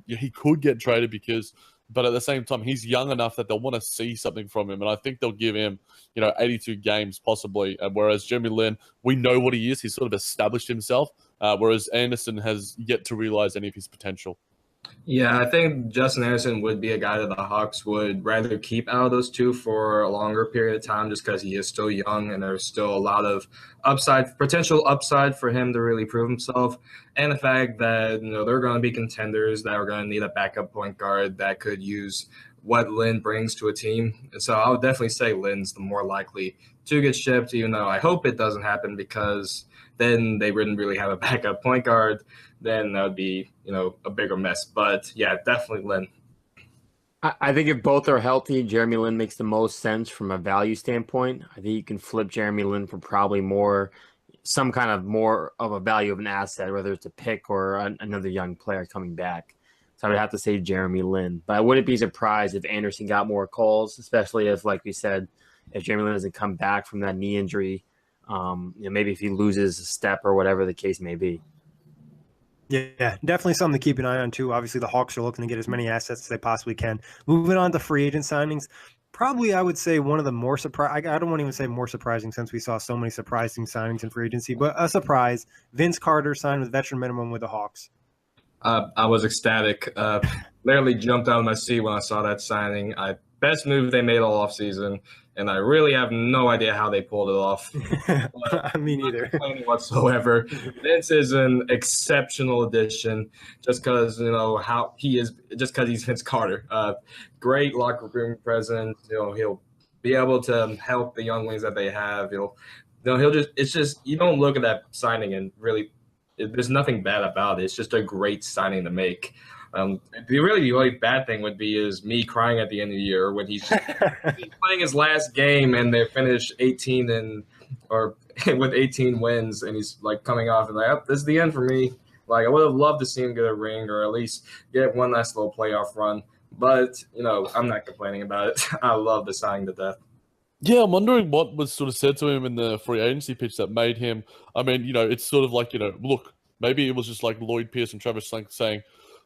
he could get traded, because but at the same time, he's young enough that they'll want to see something from him, and I think they'll give him, 82 games possibly. Whereas Jeremy Lin, we know what he is; he's sort of established himself. Whereas Anderson has yet to realize any of his potential. Yeah, I think Justin Anderson would be a guy that the Hawks would rather keep out of those two for a longer period of time, just because he is still young and there's still a lot of potential upside for him to really prove himself. And the fact that they're going to be contenders that are going to need a backup point guard that could use what Lin brings to a team. And so I would definitely say Lin's the more likely to get shipped, even though I hope it doesn't happen, because then they wouldn't really have a backup point guard. Then that would be, a bigger mess. But, yeah, definitely Lin. I think if both are healthy, Jeremy Lin makes the most sense from a value standpoint. I think you can flip Jeremy Lin for probably some kind of more of a value of an asset, whether it's a pick or another young player coming back. So I would have to say Jeremy Lin. But I wouldn't be surprised if Anderson got more calls, especially if, like we said, if Jeremy Lin doesn't come back from that knee injury, maybe if he loses a step or whatever the case may be. Yeah, definitely something to keep an eye on, too. Obviously, the Hawks are looking to get as many assets as they possibly can. Moving on to free agent signings, probably I would say one of the more surprising – I don't want to even say more surprising since we saw so many surprising signings in free agency, but a surprise, Vince Carter signed with veteran minimum with the Hawks. I was ecstatic. Literally jumped out of my seat when I saw that signing. Best move they made all offseason, and I really have no idea how they pulled it off. Me neither. Not complaining whatsoever. Vince is an exceptional addition, just because how he is, just because he's Vince Carter. Great locker room presence. He'll be able to help the young wings that they have. He'll just. It's just you don't look at that signing and really. There's nothing bad about it. It's just a great signing to make. The only bad thing would be is me crying at the end of the year when he's playing his last game and they finish 18 with 18 wins, and he's like coming off and like, oh, this is the end for me. Like, I would have loved to see him get a ring or at least get one nice little playoff run. But I'm not complaining about it. I love the signing to death. Yeah, I'm wondering what was sort of said to him in the free agency pitch that made him. I mean, it's sort of like, look, maybe it was just like Lloyd Pierce and Travis Slank saying,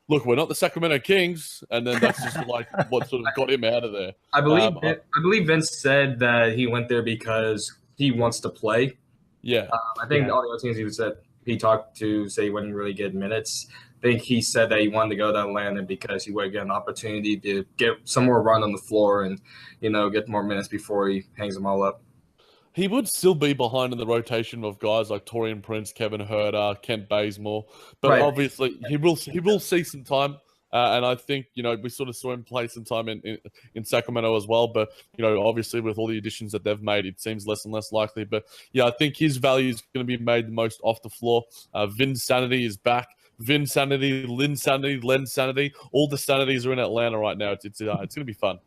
look, we're not the Sacramento Kings, and then that's just like what sort of got him out of there. I believe Vince said that he went there because he wants to play. Yeah. I think all the other teams he talked to say he wouldn't really get minutes. I think he said that he wanted to go to Atlanta because he would get an opportunity to get some more run on the floor and, get more minutes before he hangs them all up. He would still be behind in the rotation of guys like Taurean Prince, Kevin Huerter, Kent Bazemore, but obviously he will see some time. And I think, we sort of saw him play some time in Sacramento as well. But, obviously with all the additions that they've made, it seems less and less likely. But, yeah, I think his value is going to be made the most off the floor. Vin's sanity is back. Vin sanity, Lin sanity, Len sanity. All the sanities are in Atlanta right now. It's going to be fun.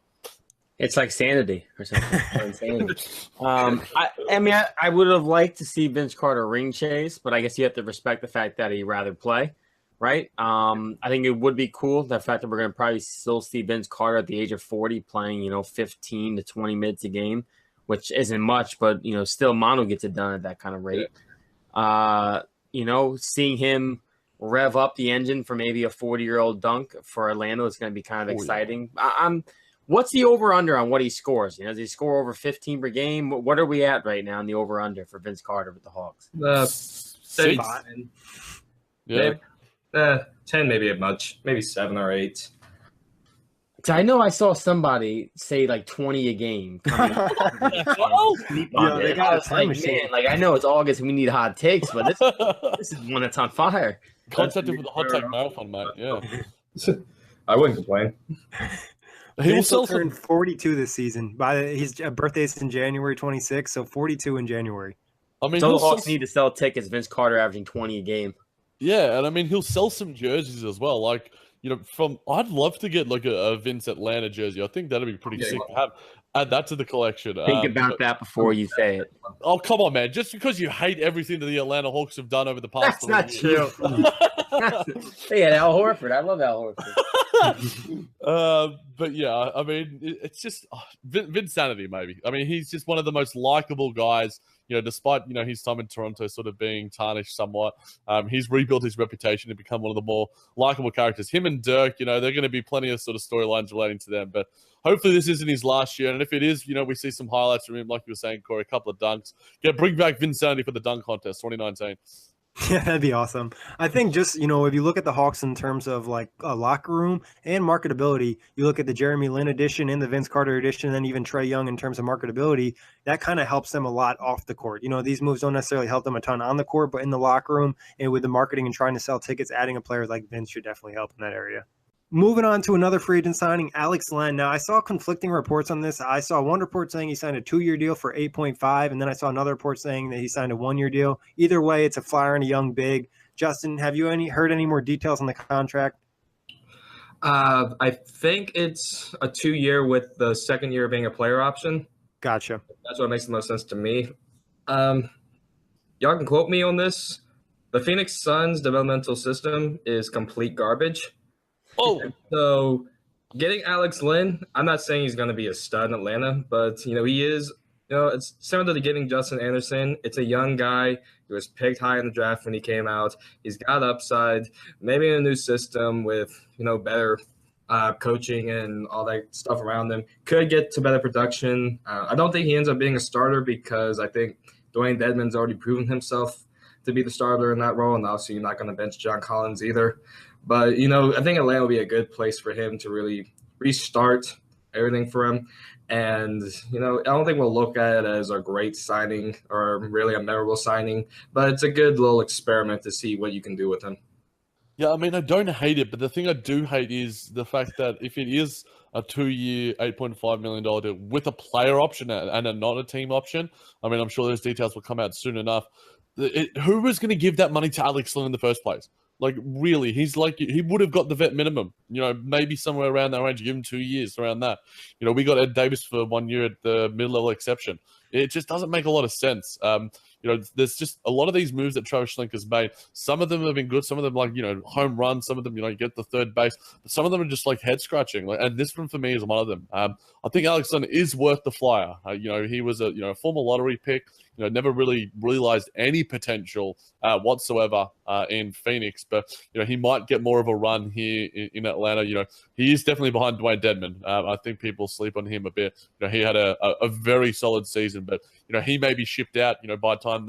It's like sanity or something. Insanity. I would have liked to see Vince Carter ring chase, but I guess you have to respect the fact that he'd rather play, right? I think it would be cool, the fact that we're going to probably still see Vince Carter at the age of 40 playing, 15 to 20 minutes a game, which isn't much, but, still Manu gets it done at that kind of rate. Seeing him rev up the engine for maybe a 40-year-old dunk for Atlanta is going to be kind of exciting. What's the over-under on what he scores? Does he score over 15 per game? What are we at right now in the over-under for Vince Carter with the Hawks? 10. Yeah. 10 maybe at much. Maybe 7 or 8. I know I saw somebody say like 20 a game. They got a time machine. I know it's August and we need hot takes, but this is one that's on fire. Concept with the hot take marathon, mate. Yeah. I wouldn't complain. He will turn 42 this season. His birthday's in January 26th, so 42 in January. I mean, so the Hawks need to sell tickets. Vince Carter averaging 20 a game. Yeah, and I mean, he'll sell some jerseys as well. Like, I'd love to get like a Vince Atlanta jersey. I think that'd be pretty sick to add that to the collection. Think about that before you say it. Oh, come on, man. Just because you hate everything that the Atlanta Hawks have done over the past That's not true. They had Al Horford. I love Al Horford. But yeah, I mean, it's just Vinsanity, maybe. I mean, he's just one of the most likable guys. Despite his time in Toronto sort of being tarnished somewhat, he's rebuilt his reputation to become one of the more likable characters. Him and Dirk, they're going to be plenty of sort of storylines relating to them. But hopefully, this isn't his last year. And if it is, we see some highlights from him, like you were saying, Kory, a couple of dunks. Bring back Vinsanity for the dunk contest 2019. Yeah, that'd be awesome. I think just, if you look at the Hawks in terms of like a locker room and marketability, you look at the Jeremy Lin edition and the Vince Carter edition, and even Trae Young in terms of marketability, that kind of helps them a lot off the court. These moves don't necessarily help them a ton on the court, but in the locker room and with the marketing and trying to sell tickets, adding a player like Vince should definitely help in that area. Moving on to another free agent signing, Alex Len. Now, I saw conflicting reports on this. I saw one report saying he signed a 2-year deal for 8.5, and then I saw another report saying that he signed a 1-year deal. Either way, it's a flyer and a young big. Justin, have you heard any more details on the contract? I think it's a 2-year with the second year being a player option. Gotcha. That's what makes the most sense to me. Y'all can quote me on this. The Phoenix Suns developmental system is complete garbage. Oh, so getting Alex Len, I'm not saying he's going to be a stud in Atlanta, but he is. It's similar to getting Justin Anderson. It's a young guy. He was picked high in the draft when he came out. He's got upside. Maybe in a new system with better coaching and all that stuff around him, could get to better production. I don't think he ends up being a starter because I think Dwayne Dedmon's already proven himself to be the starter in that role, and obviously you're not going to bench John Collins either. But, I think Atlanta will be a good place for him to really restart everything for him. And, I don't think we'll look at it as a great signing or really a memorable signing, but it's a good little experiment to see what you can do with him. Yeah, I mean, I don't hate it, but the thing I do hate is the fact that if it is a 2-year, $8.5 million deal with a player option and not a team option, I mean, I'm sure those details will come out soon enough. Who was going to give that money to Alex Len in the first place? Like, really, he would have got the vet minimum, maybe somewhere around that range. Give him 2 years around that. We got Ed Davis for 1 year at the mid-level exception. It just doesn't make a lot of sense. There's just a lot of these moves that Travis Schlenk has made. Some of them have been good. Some of them, home runs. Some of them, you get the third base. But some of them are just, head scratching. And this one, for me, is one of them. I think Alex Len is worth the flyer. He was a former lottery pick. Never really realized any potential whatsoever in Phoenix. But, he might get more of a run here in Atlanta. He is definitely behind Dwayne Dedmon. I think people sleep on him a bit. He had a very solid season. But, he may be shipped out, by the time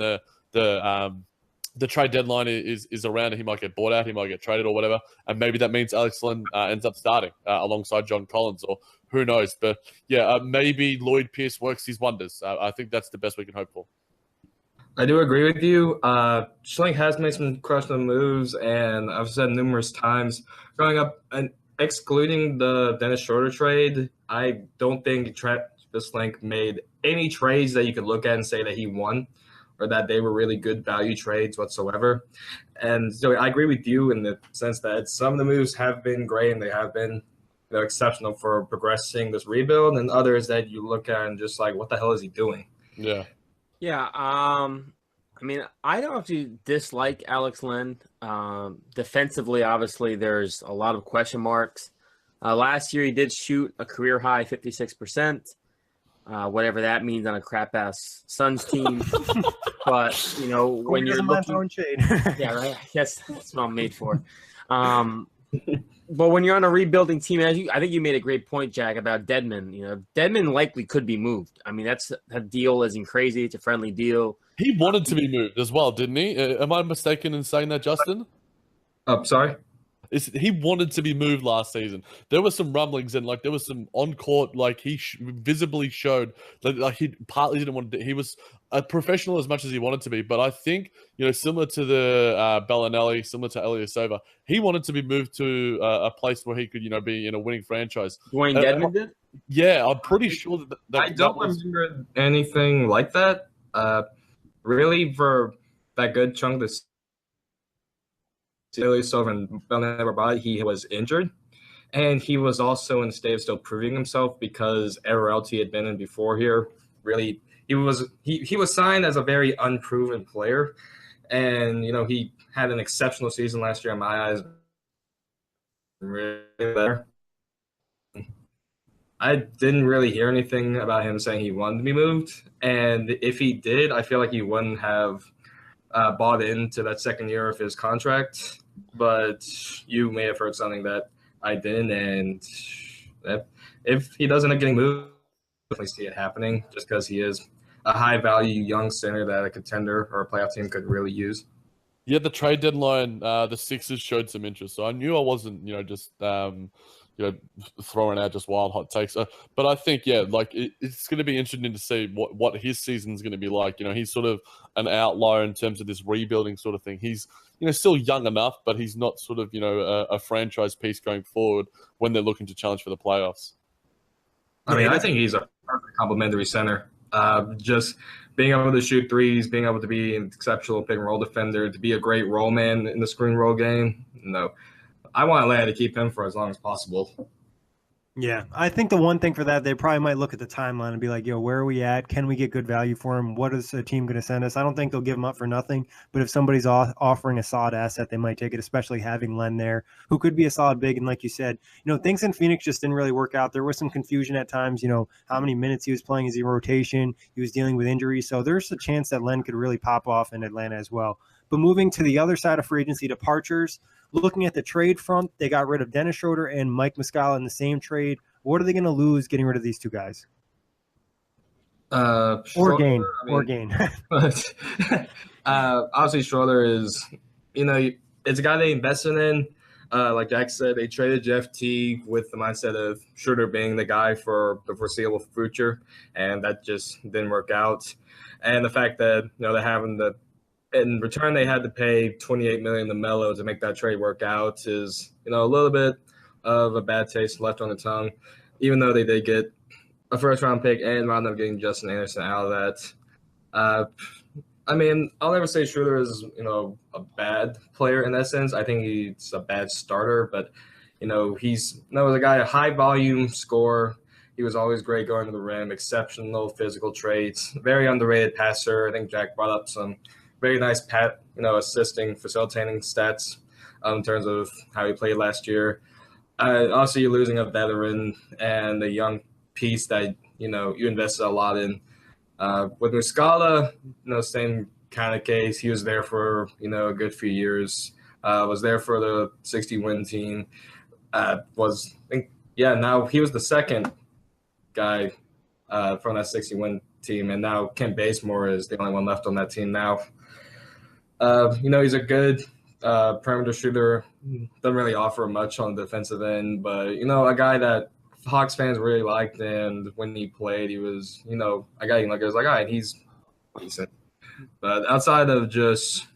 the trade deadline is around, and he might get bought out, he might get traded or whatever. And maybe that means Alex Len ends up starting alongside John Collins, or who knows. But, yeah, maybe Lloyd Pierce works his wonders. I think that's the best we can hope for. I do agree with you. Schlenk has made some questionable moves, and I've said numerous times growing up, and excluding the Dennis Schroeder trade, I don't think Travis Schlenk made any trades that you could look at and say that he won or that they were really good value trades whatsoever. And so I agree with you in the sense that some of the moves have been great and they have been exceptional for progressing this rebuild, and others that you look at and just like, what the hell is he doing? Yeah. Yeah, I mean, I don't actually dislike Alex Len. Defensively, obviously, there's a lot of question marks. Last year, he did shoot a career-high 56%, whatever that means on a crap-ass Suns team. But, when you're looking... Yeah, right? Yes, that's what I'm made for. But when you're on a rebuilding team, I think you made a great point, Jack, about Dedmon. Dedmon likely could be moved. I mean, that deal isn't crazy. It's a friendly deal. He wanted to be moved as well, didn't he? Am I mistaken in saying that, Justin? Sorry? He wanted to be moved last season. There were some rumblings and there was some on court, he visibly showed that he partly didn't want to. He was a professional as much as he wanted to be, but I think similar to the Bellinelli, similar to Ilyasova, he wanted to be moved to a place where he could be in a winning franchise. Dwayne Dedmon did? Yeah, I'm pretty sure that I don't remember anything like that. Really, for that good chunk of the Ilyasova and Bellinelli, he was injured, and he was also in the state of still proving himself because everywhere else he had been in before here, really, he was signed as a very unproven player, and he had an exceptional season last year in my eyes. really better. I didn't really hear anything about him saying he wanted to be moved, and if he did, I feel like he wouldn't have bought into that second year of his contract. But you may have heard something that I didn't, and if he doesn't end up getting moved, I definitely see it happening just because he is a high value young center that a contender or a playoff team could really use. Yeah, the trade deadline, the Sixers showed some interest, so I knew I wasn't, just throwing out just wild hot takes. But I think, yeah, like it's going to be interesting to see what his season's going to be like. He's sort of an outlier in terms of this rebuilding sort of thing. He's still young enough, but he's not sort of a franchise piece going forward when they're looking to challenge for the playoffs. I mean, I think he's a perfect complementary center. Just being able to shoot threes, being able to be an exceptional pick and roll defender, to be a great roll man in the screen roll game. No, I want Atlanta to keep him for as long as possible. Yeah, I think the one thing for that, they probably might look at the timeline and be like, yo, where are we at? Can we get good value for him? What is the team going to send us? I don't think they'll give him up for nothing, but if somebody's offering a solid asset, they might take it, especially having Len there, who could be a solid big. And like you said, things in Phoenix just didn't really work out. There was some confusion at times, how many minutes he was playing, is he rotation? He was dealing with injuries. So there's a chance that Len could really pop off in Atlanta as well. But moving to the other side of free agency departures, looking at the trade front, they got rid of Dennis Schroeder and Mike Muscala in the same trade. What are they going to lose getting rid of these two guys? Or gain. Obviously, Schroeder is, it's a guy they invested in. Like Jack said, they traded Jeff Teague with the mindset of Schroeder being the guy for the foreseeable future, and that just didn't work out. And the fact that they're having the in return they had to pay $28 million to Melo to make that trade work out is a little bit of a bad taste left on the tongue, even though they did get a first-round pick and wound up getting Justin Anderson out of that. I mean, I'll never say Schroeder is, a bad player in that sense. I think he's a bad starter, but, he's was a guy, a high-volume scorer. He was always great going to the rim, exceptional physical traits, very underrated passer. I think Jack brought up some very nice assisting, facilitating stats in terms of how he played last year. Also, you're losing a veteran and a young piece that, you invested a lot in. With Muscala, same kind of case. He was there for, a good few years. Was there for the 60-win team. Now he was the second guy from that 60-win team, and now Kent Bazemore is the only one left on that team now. He's a good perimeter shooter, doesn't really offer much on the defensive end, but, a guy that Hawks fans really liked, and when he played, he was, a guy it was like, all right, he's decent. But outside of just,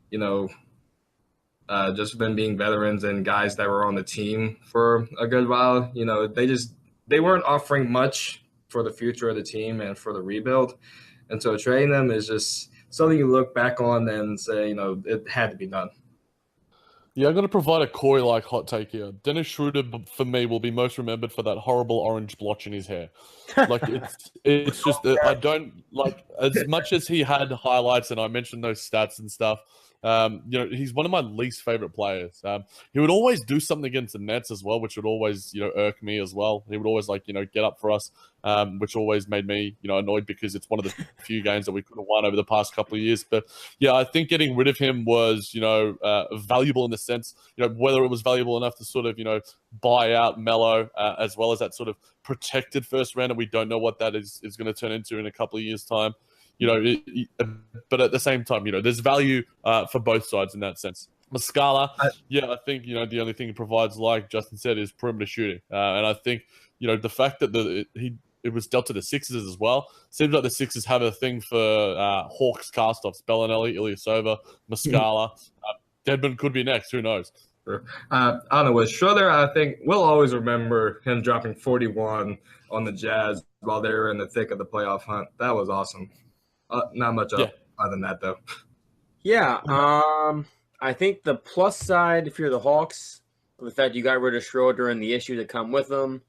just them being veterans and guys that were on the team for a good while, they weren't offering much for the future of the team and for the rebuild. And so trading them is just something you look back on and say, it had to be done. Yeah, I'm going to provide a Kory-like hot take here. Dennis Schroeder, for me, will be most remembered for that horrible orange blotch in his hair. Like, it's just, I don't, like, as much as he had highlights, and I mentioned those stats and stuff, he's one of my least favorite players. He would always do something against the Nets as well, which would always, irk me as well. He would always, get up for us, which always made me, annoyed because it's one of the few games that we could have won over the past couple of years. But, yeah, I think getting rid of him was, valuable in the sense, whether it was valuable enough to sort of, buy out Melo, as well as that sort of protected first round, and we don't know what that is going to turn into in a couple of years' time. But at the same time, there's value for both sides in that sense. Muscala, I think, the only thing he provides, like Justin said, is perimeter shooting. And I think, the fact that it was dealt to the Sixers as well, seems like the Sixers have a thing for Hawks cast-offs, Bellinelli, Ilyasova, Muscala. Dedmon could be next, who knows? I don't know, with Schroeder, I think we'll always remember him dropping 41 on the Jazz while they were in the thick of the playoff hunt. That was awesome. Not much other than that, though. Yeah, I think the plus side, if you're the Hawks, the fact you got rid of Schroeder and the issues that come with them,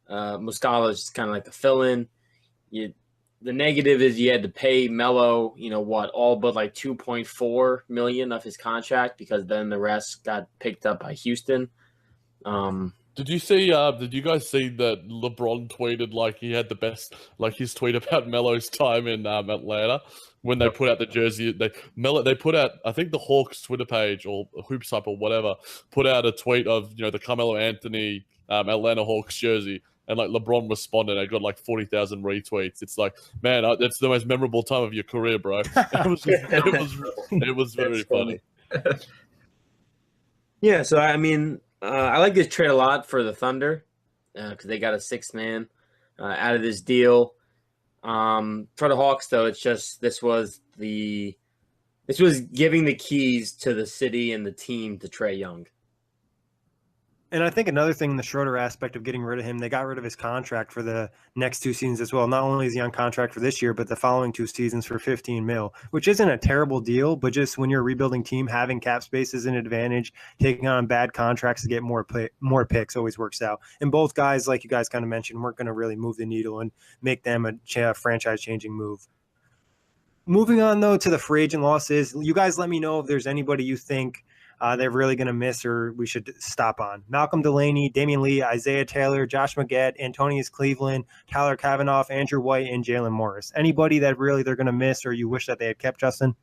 Muscala is just kind of like the fill-in. The negative is you had to pay Melo, all but like $2.4 million of his contract, because then the rest got picked up by Houston. Did you see? Did you guys see that LeBron tweeted like he had the best, like his tweet about Melo's time in Atlanta when they put out the jersey? They put out, I think the Hawks Twitter page or Hoops Up or whatever put out a tweet of the Carmelo Anthony Atlanta Hawks jersey, and like LeBron responded. I got like 40,000 retweets. It's like, man, that's the most memorable time of your career, bro. It was very funny. Yeah, so I mean, I like this trade a lot for the Thunder because they got a sixth man out of this deal. For the Hawks, though, it's just this was giving the keys to the city and the team to Trae Young. And I think another thing in the Schroeder aspect of getting rid of him, they got rid of his contract for the next 2 seasons as well. Not only is he on contract for this year, but the following 2 seasons for $15 million, which isn't a terrible deal. But just when you're a rebuilding team, having cap space is an advantage. Taking on bad contracts to get more picks always works out. And both guys, like you guys kind of mentioned, weren't going to really move the needle and make them a franchise-changing move. Moving on, though, to the free agent losses, you guys let me know if there's anybody you think they're really going to miss or we should stop on. Malcolm Delaney, Damian Lee, Isaiah Taylor, Josh Magette, Antonius Cleveland, Tyler Kavanaugh, Andrew White, and Jalen Morris. Anybody that really they're going to miss or you wish that they had kept, Justin?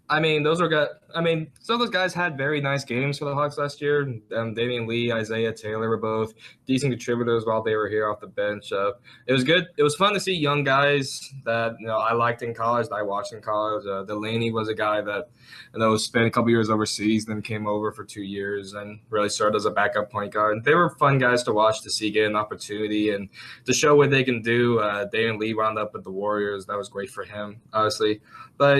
I mean, some of those guys had very nice games for the Hawks last year. Damian Lee, Isaiah Taylor were both decent contributors while they were here off the bench. It was good. It was fun to see young guys that I liked in college, that I watched in college. Delaney was a guy that spent a couple years overseas, then came over for 2 years and really started as a backup point guard. They were fun guys to watch, to see get an opportunity and to show what they can do. Damian Lee wound up with the Warriors. That was great for him, obviously. But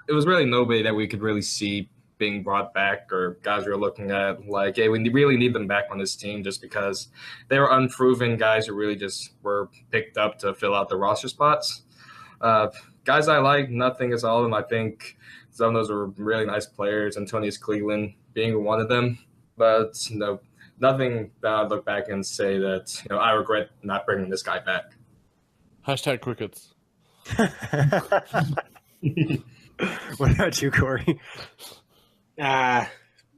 it was really nobody that we could really see being brought back or guys we were looking at like, hey, we really need them back on this team just because they were unproven guys who really just were picked up to fill out the roster spots. Guys I like, nothing is all of them. I think some of those were really nice players, Antonius Cleveland being one of them. But nothing that I'd look back and say that I regret not bringing this guy back. Hashtag crickets. What about you, Kory?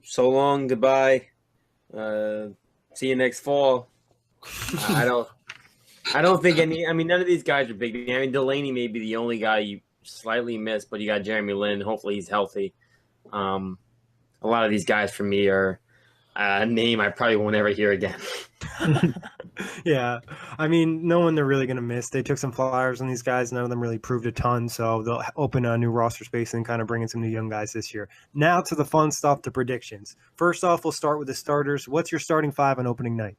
So long, goodbye. See you next fall. I don't think none of these guys are big. I mean, Delaney may be the only guy you slightly missed, but you got Jeremy Lin. Hopefully he's healthy. A lot of these guys for me are a name I probably won't ever hear again. Yeah. I mean, no one they're really going to miss. They took some flyers on these guys. None of them really proved a ton, so they'll open a new roster space and kind of bring in some new young guys this year. Now to the fun stuff, the predictions. First off, we'll start with the starters. What's your starting 5 on opening night?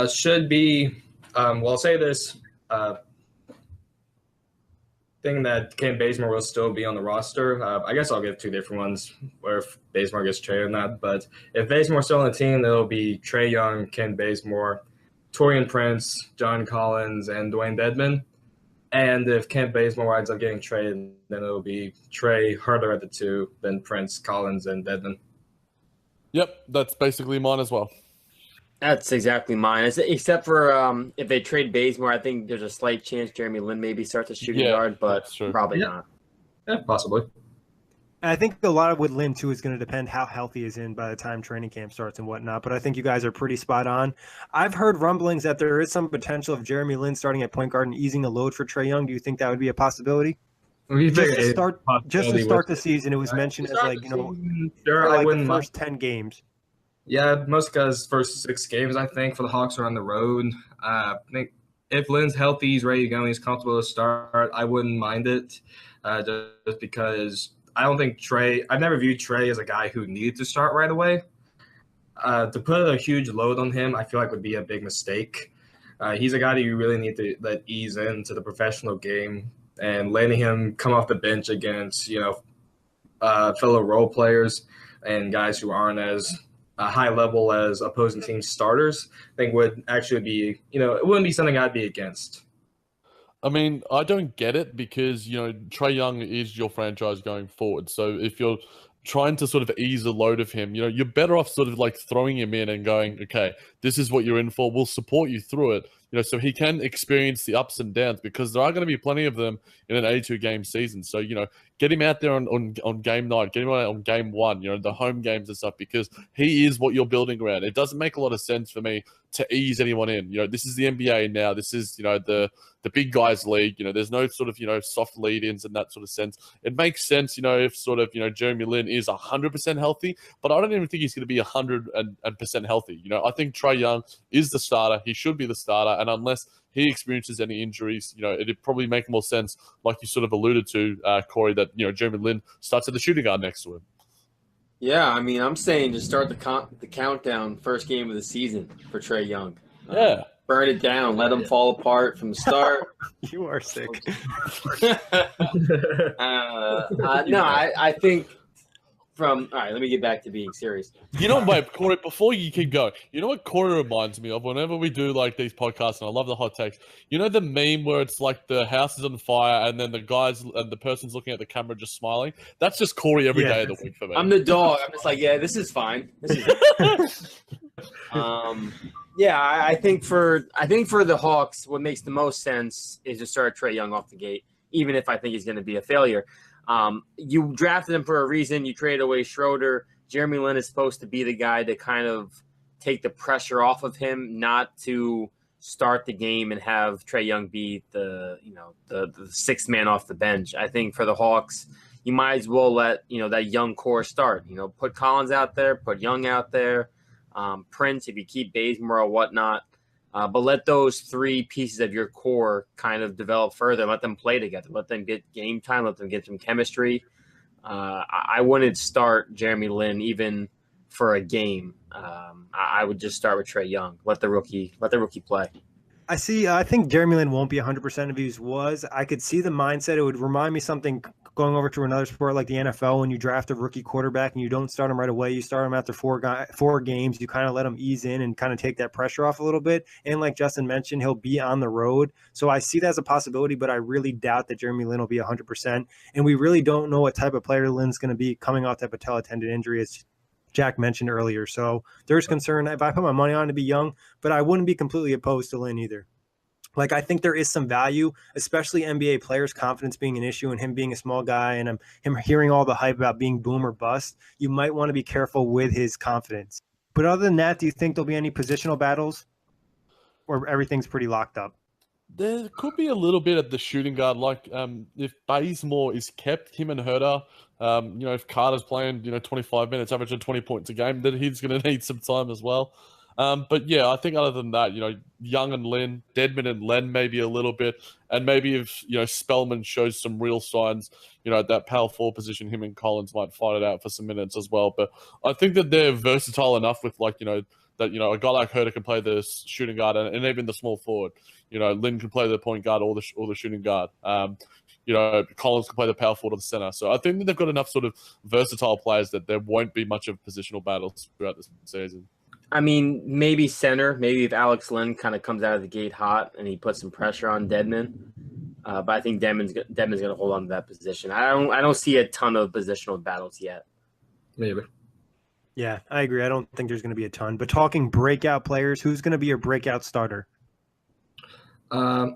Should be, I'll say this, thing that Kent Bazemore will still be on the roster. I guess I'll give 2 different ones where if Bazemore gets traded or not. But if Bazemore's still on the team, it'll be Trae Young, Kent Bazemore, Taurean Prince, John Collins, and Dwayne Dedmon. And if Kent Bazemore ends up getting traded, then it'll be Trae, Herter at the 2, then Prince, Collins, and Dedmon. Yep, that's basically mine as well. That's exactly mine. Except for if they trade Bazemore, I think there's a slight chance Jeremy Lin maybe starts a shooting guard, but probably not. Yeah, possibly. And I think a lot of with Lin, too, is going to depend how healthy he is in by the time training camp starts and whatnot. But I think you guys are pretty spot on. I've heard rumblings that there is some potential of Jeremy Lin starting at point guard and easing the load for Trae Young. Do you think that would be a possibility? Just to start the season, it was mentioned as the first 10 games. Yeah, most guys' first 6 games, I think, for the Hawks are on the road. I think if Lin's healthy, he's ready to go, and he's comfortable to start, I wouldn't mind it just because I don't think I've never viewed Trae as a guy who needed to start right away. To put a huge load on him, I feel like would be a big mistake. He's a guy that you really need to let ease into the professional game, and letting him come off the bench against, fellow role players and guys who aren't as high level as opposing team starters, I think would actually be, it wouldn't be something I'd be against. I mean, I don't get it because, Trae Young is your franchise going forward. So if you're trying to sort of ease the load of him, you're better off sort of like throwing him in and going, okay, this is what you're in for. We'll support you through it. so he can experience the ups and downs because there are going to be plenty of them in an 82-game season. So, get him out there on game night, get him out on game one, the home games and stuff, because he is what you're building around. It doesn't make a lot of sense for me to ease anyone in. This is the NBA now. This is, the big guys league. There's no sort of, soft lead-ins in that sort of sense. It makes sense, if sort of, Jeremy Lin is 100% healthy, but I don't even think he's going to be 100% healthy. I think Trae Young is the starter. He should be the starter. And unless he experiences any injuries, it'd probably make more sense, like you sort of alluded to, Kory, that, Jeremy Lin starts at the shooting guard next to him. Yeah, I mean, I'm saying just start the countdown, first game of the season for Trae Young. Yeah. Burn it down. Let him fall apart from the start. You are sick. No, I think all right, let me get back to being serious. Wait, Kory, before you keep going, what Kory reminds me of whenever we do like these podcasts, and I love the hot takes, the meme where it's like the house is on fire and then the guys and the person's looking at the camera just smiling? That's just Kory every day of the week for me. I'm the dog. I'm just like, yeah, this is fine. This is yeah, I think for the Hawks, what makes the most sense is to start Trae Young off the gate, even if I think he's going to be a failure. You drafted him for a reason. You traded away Schroeder. Jeremy Lin is supposed to be the guy to kind of take the pressure off of him, not to start the game and have Trae Young be the sixth man off the bench. I think for the Hawks, you might as well let that young core start. Put Collins out there, put Young out there, Prince if you keep Bazemore or whatnot. But let those three pieces of your core kind of develop further. Let them play together. Let them get game time. Let them get some chemistry. I wouldn't start Jeremy Lin even for a game. I would just start with Trae Young. Let the rookie play. I think Jeremy Lin won't be 100% if he was. I could see the mindset. It would remind me something going over to another sport like the NFL when you draft a rookie quarterback and you don't start him right away. You start him after four games. You kind of let him ease in and kind of take that pressure off a little bit. And like Justin mentioned, he'll be on the road. So I see that as a possibility, but I really doubt that Jeremy Lin will be 100%. And we really don't know what type of player Lin's going to be coming off that patella tendon injury, as Jac mentioned earlier. So there's concern if I put my money on to be Young, but I wouldn't be completely opposed to Lin either. Like, I think there is some value, especially NBA players' confidence being an issue and him being a small guy and him hearing all the hype about being boom or bust. You might want to be careful with his confidence. But other than that, do you think there'll be any positional battles or everything's pretty locked up? There could be a little bit at the shooting guard, like if Bazemore is kept, him and Herter, if Carter's playing, 25 minutes, averaging 20 points a game, then he's going to need some time as well. But yeah, I think other than that, Young and Lin, Dedmon and Len maybe a little bit, and maybe if Spellman shows some real signs, at that power forward position, him and Collins might fight it out for some minutes as well. But I think that they're versatile enough with that a guy like Herter can play the shooting guard and even the small forward. Lin can play the point guard or the shooting guard. Collins can play the power forward or the center. So I think that they've got enough sort of versatile players that there won't be much of positional battles throughout this season. I mean, maybe center. Maybe if Alex Lin kind of comes out of the gate hot and he puts some pressure on Dedmon. But I think Dedmon's going to hold on to that position. I don't see a ton of positional battles yet. Maybe. Yeah, I agree. I don't think there's going to be a ton. But talking breakout players, who's going to be your breakout starter? I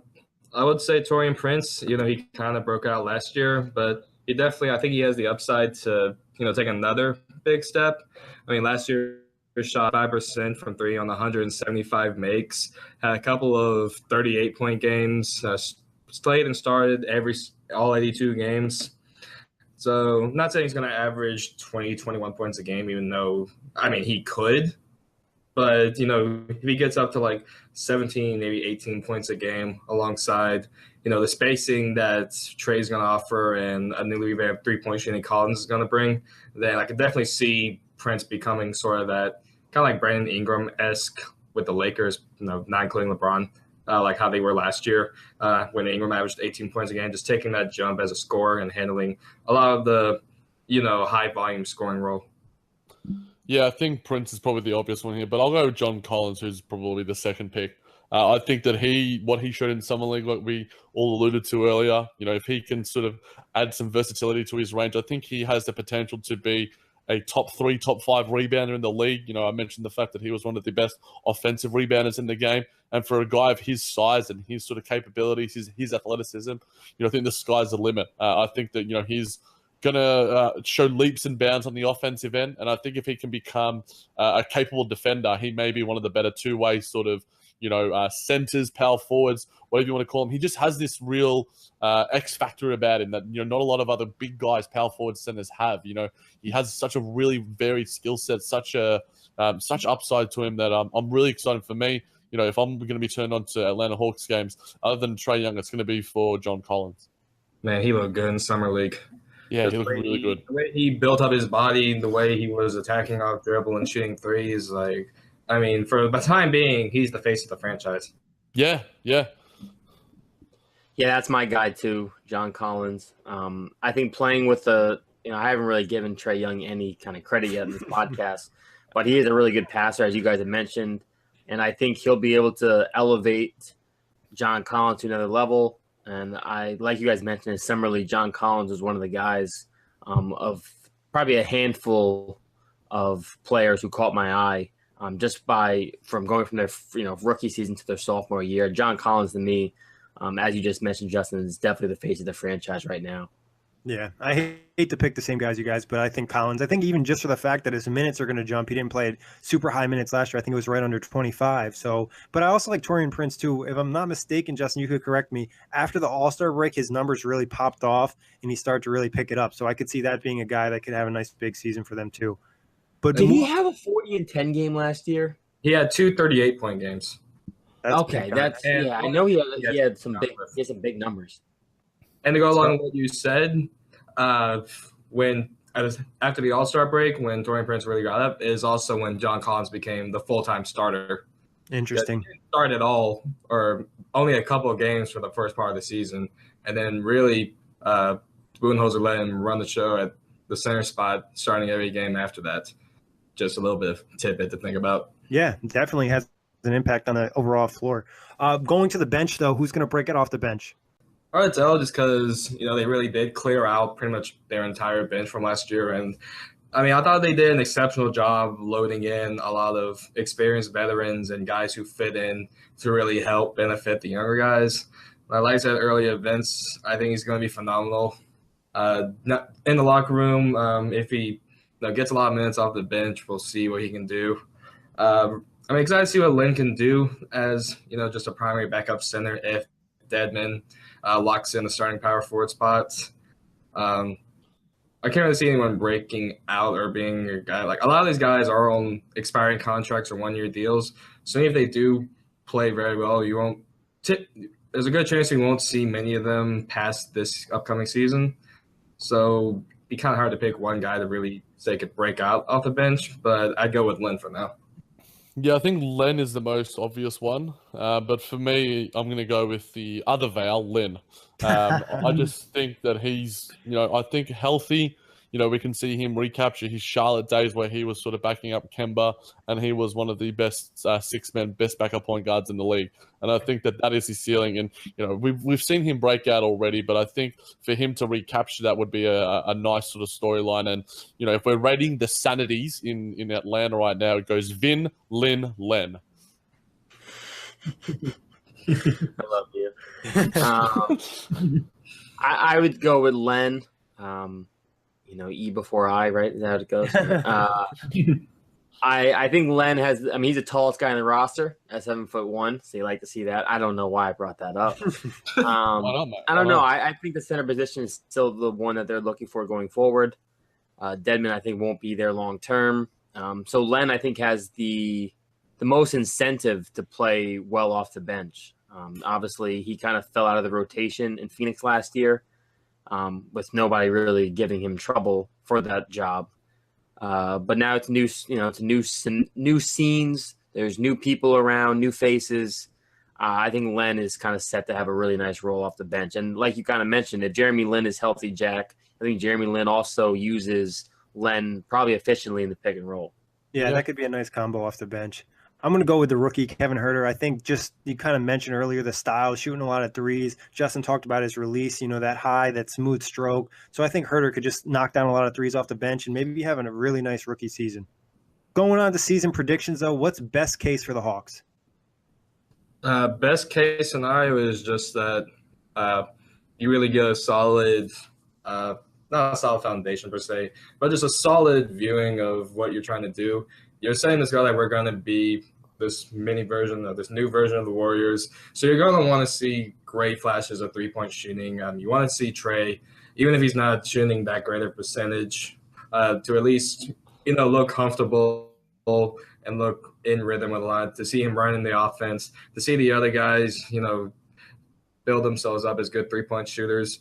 would say Taurean Prince. He kind of broke out last year, but he definitely, I think he has the upside to, take another big step. I mean, last year, shot 5% from three on 175 makes, had a couple of 38-point games, played and started all 82 games. So not saying he's going to average 20, 21 points a game, even though, he could. But, if he gets up to like 17, maybe 18 points a game alongside, the spacing that Trae's going to offer and a newly revamped three-point shooting Collins is going to bring, then I could definitely see Prince becoming sort of that kind of like Brandon Ingram-esque with the Lakers, not including LeBron, like how they were last year when Ingram averaged 18 points a game, just taking that jump as a scorer and handling a lot of the, high-volume scoring role. Yeah, I think Prince is probably the obvious one here, but I'll go with John Collins, who's probably the second pick. I think that what he showed in Summer League, like we all alluded to earlier, if he can sort of add some versatility to his range, I think he has the potential to be a top 3, top 5 rebounder in the league. You know, I mentioned the fact that he was one of the best offensive rebounders in the game. And for a guy of his size and his sort of capabilities, his athleticism, you know, I think the sky's the limit. I think that, you know, he's going to show leaps and bounds on the offensive end. And I think if he can become a capable defender, he may be one of the better two-way sort of, you know, centers, power forwards, whatever you want to call him. He just has this real X factor about him that, you know, not a lot of other big guys, power forward centers have. You know, he has such a really varied skill set, such upside to him that I'm really excited. For me, you know, if I'm going to be turned on to Atlanta Hawks games, other than Trae Young, it's going to be for John Collins. Man, he looked good in Summer League. Yeah, he looked really good. The way he built up his body, the way he was attacking off dribble and shooting threes, like, I mean, for the time being, he's the face of the franchise. Yeah. Yeah, that's my guy too, John Collins. I think playing with I haven't really given Trae Young any kind of credit yet in this podcast, but he is a really good passer, as you guys have mentioned. And I think he'll be able to elevate John Collins to another level. And like you guys mentioned, in Summer League, John Collins was one of the guys of probably a handful of players who caught my eye just from going from their rookie season to their sophomore year. John Collins, to me, as you just mentioned, Justin, is definitely the face of the franchise right now. Yeah, I hate to pick the same guys you guys, but I think Collins, I think even just for the fact that his minutes are going to jump, he didn't play super high minutes last year. I think it was right under 25. So, but I also like Taurean Prince too. If I'm not mistaken, Justin, you could correct me. After the All-Star break, his numbers really popped off and he started to really pick it up. So I could see that being a guy that could have a nice big season for them too. But did he have a 40-10 game last year? He had 2 38-point games. I know he had some big numbers. And to go along with what you said, after the All-Star break, when Taurean Prince really got up, is also when John Collins became the full-time starter. Interesting. He didn't start at all, or only a couple of games for the first part of the season, and then really Budenholzer let him run the show at the center spot, starting every game after that. Just a little bit of tidbit to think about. Yeah, definitely has an impact on the overall floor. Going to the bench, though, who's going to break it off the bench? Hard to tell, just because they really did clear out pretty much their entire bench from last year, and I mean I thought they did an exceptional job loading in a lot of experienced veterans and guys who fit in to really help benefit the younger guys. Like I said earlier, Vince, I think he's going to be phenomenal. Not in the locker room, if he gets a lot of minutes off the bench, we'll see what he can do. I'm excited to see what Lynn can do as just a primary backup center if Dedmon locks in the starting power forward spots. I can't really see anyone breaking out or being a guy. Like a lot of these guys are on expiring contracts or 1-year deals. So if they do play very well, there's a good chance you won't see many of them past this upcoming season. So it'd be kind of hard to pick one guy to really say could break out off the bench, but I'd go with Lynn for now. Yeah, I think Len is the most obvious one. But for me, I'm going to go with the other Val, Lynn. I just think that he's, I think healthy. We can see him recapture his Charlotte days where he was sort of backing up Kemba, and he was one of the best six-man, best backup point guards in the league. And I think that is his ceiling. And, we've seen him break out already, but I think for him to recapture that would be a nice sort of storyline. And, if we're rating the sanities in Atlanta right now, it goes Vin, Lynn, Len. I love you. I would go with Len. E before I, right? Is that how it goes? I think Len he's the tallest guy in the roster at 7'1", so you like to see that. I don't know why I brought that up. I don't know. I think the center position is still the one that they're looking for going forward. Dedmon, I think, won't be there long term. So Len, I think, has the most incentive to play well off the bench. Obviously, he kind of fell out of the rotation in Phoenix last year. With nobody really giving him trouble for that job. But now it's new scenes. There's new people around, new faces. I think Len is kind of set to have a really nice role off the bench. And like you kind of mentioned, if Jeremy Lin is healthy, Jack, I think Jeremy Lin also uses Len probably efficiently in the pick and roll. Yeah, that could be a nice combo off the bench. I'm going to go with the rookie, Kevin Huerter. I think just you kind of mentioned earlier the style, shooting a lot of threes. Justin talked about his release, that high, that smooth stroke. So I think Huerter could just knock down a lot of threes off the bench and maybe be having a really nice rookie season. Going on to season predictions, though, what's best case for the Hawks? Best case scenario is just that you really get a solid not a solid foundation per se, but just a solid viewing of what you're trying to do. You're saying this guy that we're going to be this mini version of this new version of the Warriors. So you're going to want to see great flashes of three-point shooting. You want to see Trey, even if he's not shooting that great a percentage, to at least, look comfortable and look in rhythm with a lot, to see him running the offense, to see the other guys, build themselves up as good three-point shooters.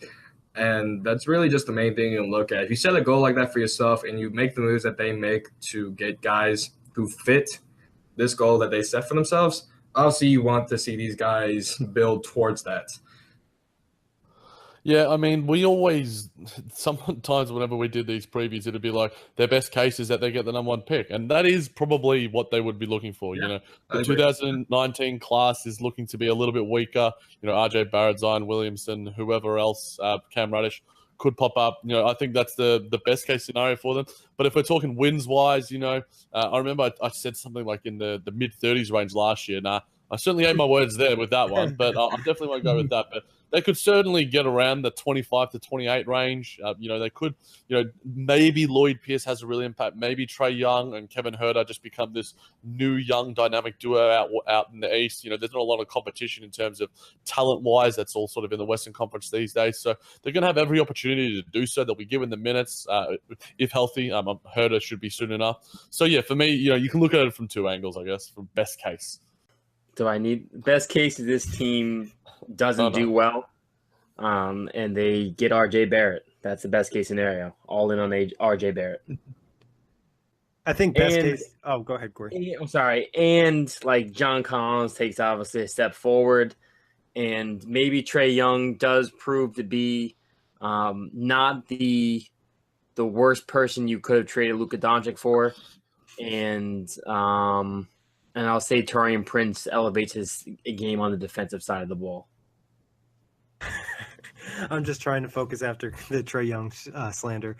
And that's really just the main thing you look at. If you set a goal like that for yourself and you make the moves that they make to get guys who fit this goal that they set for themselves, obviously you want to see these guys build towards that. Yeah, I mean, we always, sometimes whenever we did these previews, it'd be like their best case is that they get the number one pick. And that is probably what they would be looking for. Yeah, The 2019 class is looking to be a little bit weaker. RJ Barrett, Zion Williamson, whoever else, Cam Reddish could pop up. I think that's the best case scenario for them. But if we're talking wins-wise, I remember I said something like in the mid-30s range last year. I certainly ate my words there with that one, but I definitely won't go with that. But they could certainly get around the 25 to 28 range. They could, maybe Lloyd Pierce has a real impact. Maybe Trae Young and Kevin Huerter just become this new young dynamic duo out in the East. There's not a lot of competition in terms of talent-wise. That's all sort of in the Western Conference these days. So they're going to have every opportunity to do so. They'll be given the minutes if healthy. Huerter should be soon enough. So, yeah, for me, you can look at it from two angles, I guess, from best case. Do I need – best case is this team doesn't do well and they get RJ Barrett. That's the best case scenario. All in on RJ Barrett. I think best case – oh, go ahead, Kory. I'm sorry. And, John Collins takes obviously a step forward, and maybe Trae Young does prove to be not the worst person you could have traded Luka Doncic for. And I'll say Taurean Prince elevates his game on the defensive side of the ball. I'm just trying to focus after the Trae Young slander.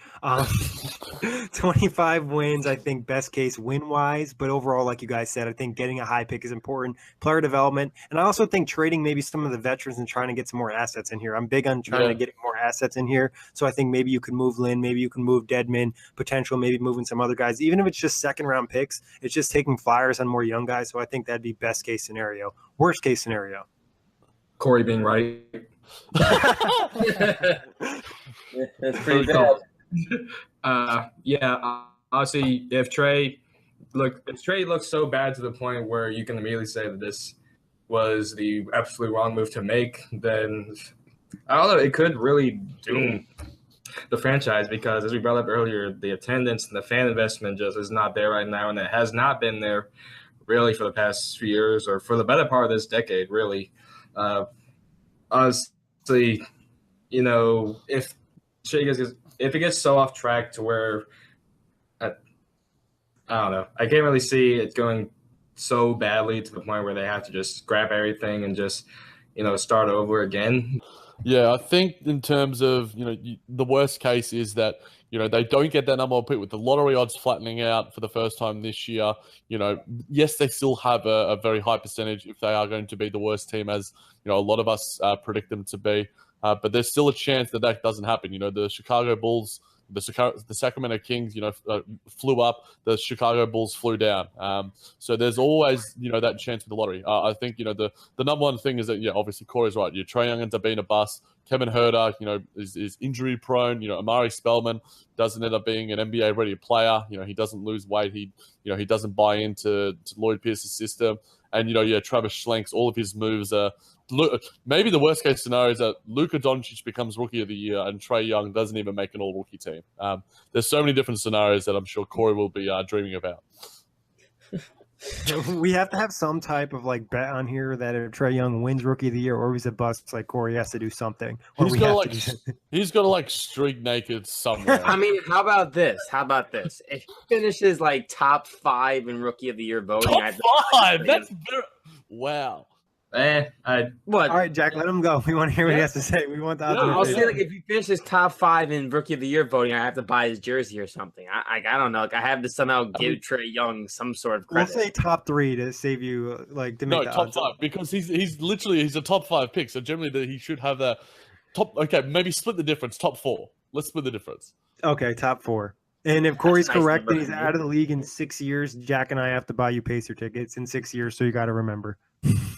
25 wins, I think, best case win-wise. But overall, like you guys said, I think getting a high pick is important. Player development. And I also think trading maybe some of the veterans and trying to get some more assets in here. I'm big on trying to get more assets in here. So I think maybe you can move Lynn, maybe you can move Dedmon, potential maybe moving some other guys. Even if it's just second-round picks, it's just taking flyers on more young guys. So I think that'd be best case scenario. Worst case scenario. Kory being right. That's pretty bad. Honestly, if Trey looks so bad to the point where you can immediately say that this was the absolutely wrong move to make, then I don't know, it could really doom the franchise, because as we brought up earlier, the attendance and the fan investment just is not there right now, and it has not been there really for the past few years, or for the better part of this decade, really. Honestly, if it gets so off track to where I don't know, I can't really see it going so badly to the point where they have to just scrap everything and just start over again. Yeah, I think in terms of the worst case is that they don't get that number one pick with the lottery odds flattening out for the first time this year. Yes, they still have a very high percentage if they are going to be the worst team, as a lot of us predict them to be. But there's still a chance that doesn't happen. The Chicago Bulls, the Sacramento Kings, flew up. The Chicago Bulls flew down. So there's always, that chance with the lottery. I think, the number one thing is that, obviously Kory's right. Trae Young ends up being a bust. Kevin Huerter, is injury prone. Amari Spellman doesn't end up being an NBA ready player. He doesn't lose weight. He doesn't buy into Lloyd Pierce's system. And, Travis Schlenks, all of his moves are maybe the worst case scenario is that Luka Doncic becomes Rookie of the Year and Trae Young doesn't even make an all-rookie team. There's so many different scenarios that I'm sure Kory will be dreaming about. We have to have some type of like bet on here that if Trae Young wins Rookie of the Year or he's a bust, like Kory has to do something. Or He's we got have to to he's got to like streak naked somewhere. I mean, how about this? If he finishes like top 5 in Rookie of the Year voting, I have to Top buy 5. Trae That's Young. very wow. What? All right, Jack, let him go. We want to hear what he has to say. We want the Yeah, ultimate I'll pick. say, like, if he finishes top 5 in Rookie of the Year voting, I have to buy his jersey or something. I don't know. Like, I have to somehow give Trae Young some sort of We'll credit. say top 3 to save you, like, to make No, the top odds. 5 because he's a top 5 pick. So generally, he should have the top. Okay, maybe split the difference. Top 4. Let's split the difference. Okay, top 4. And if Corey's a nice correct number and he's for me. out of the league in 6 years, Jack and I have to buy you Pacer tickets in 6 years, so you got to remember.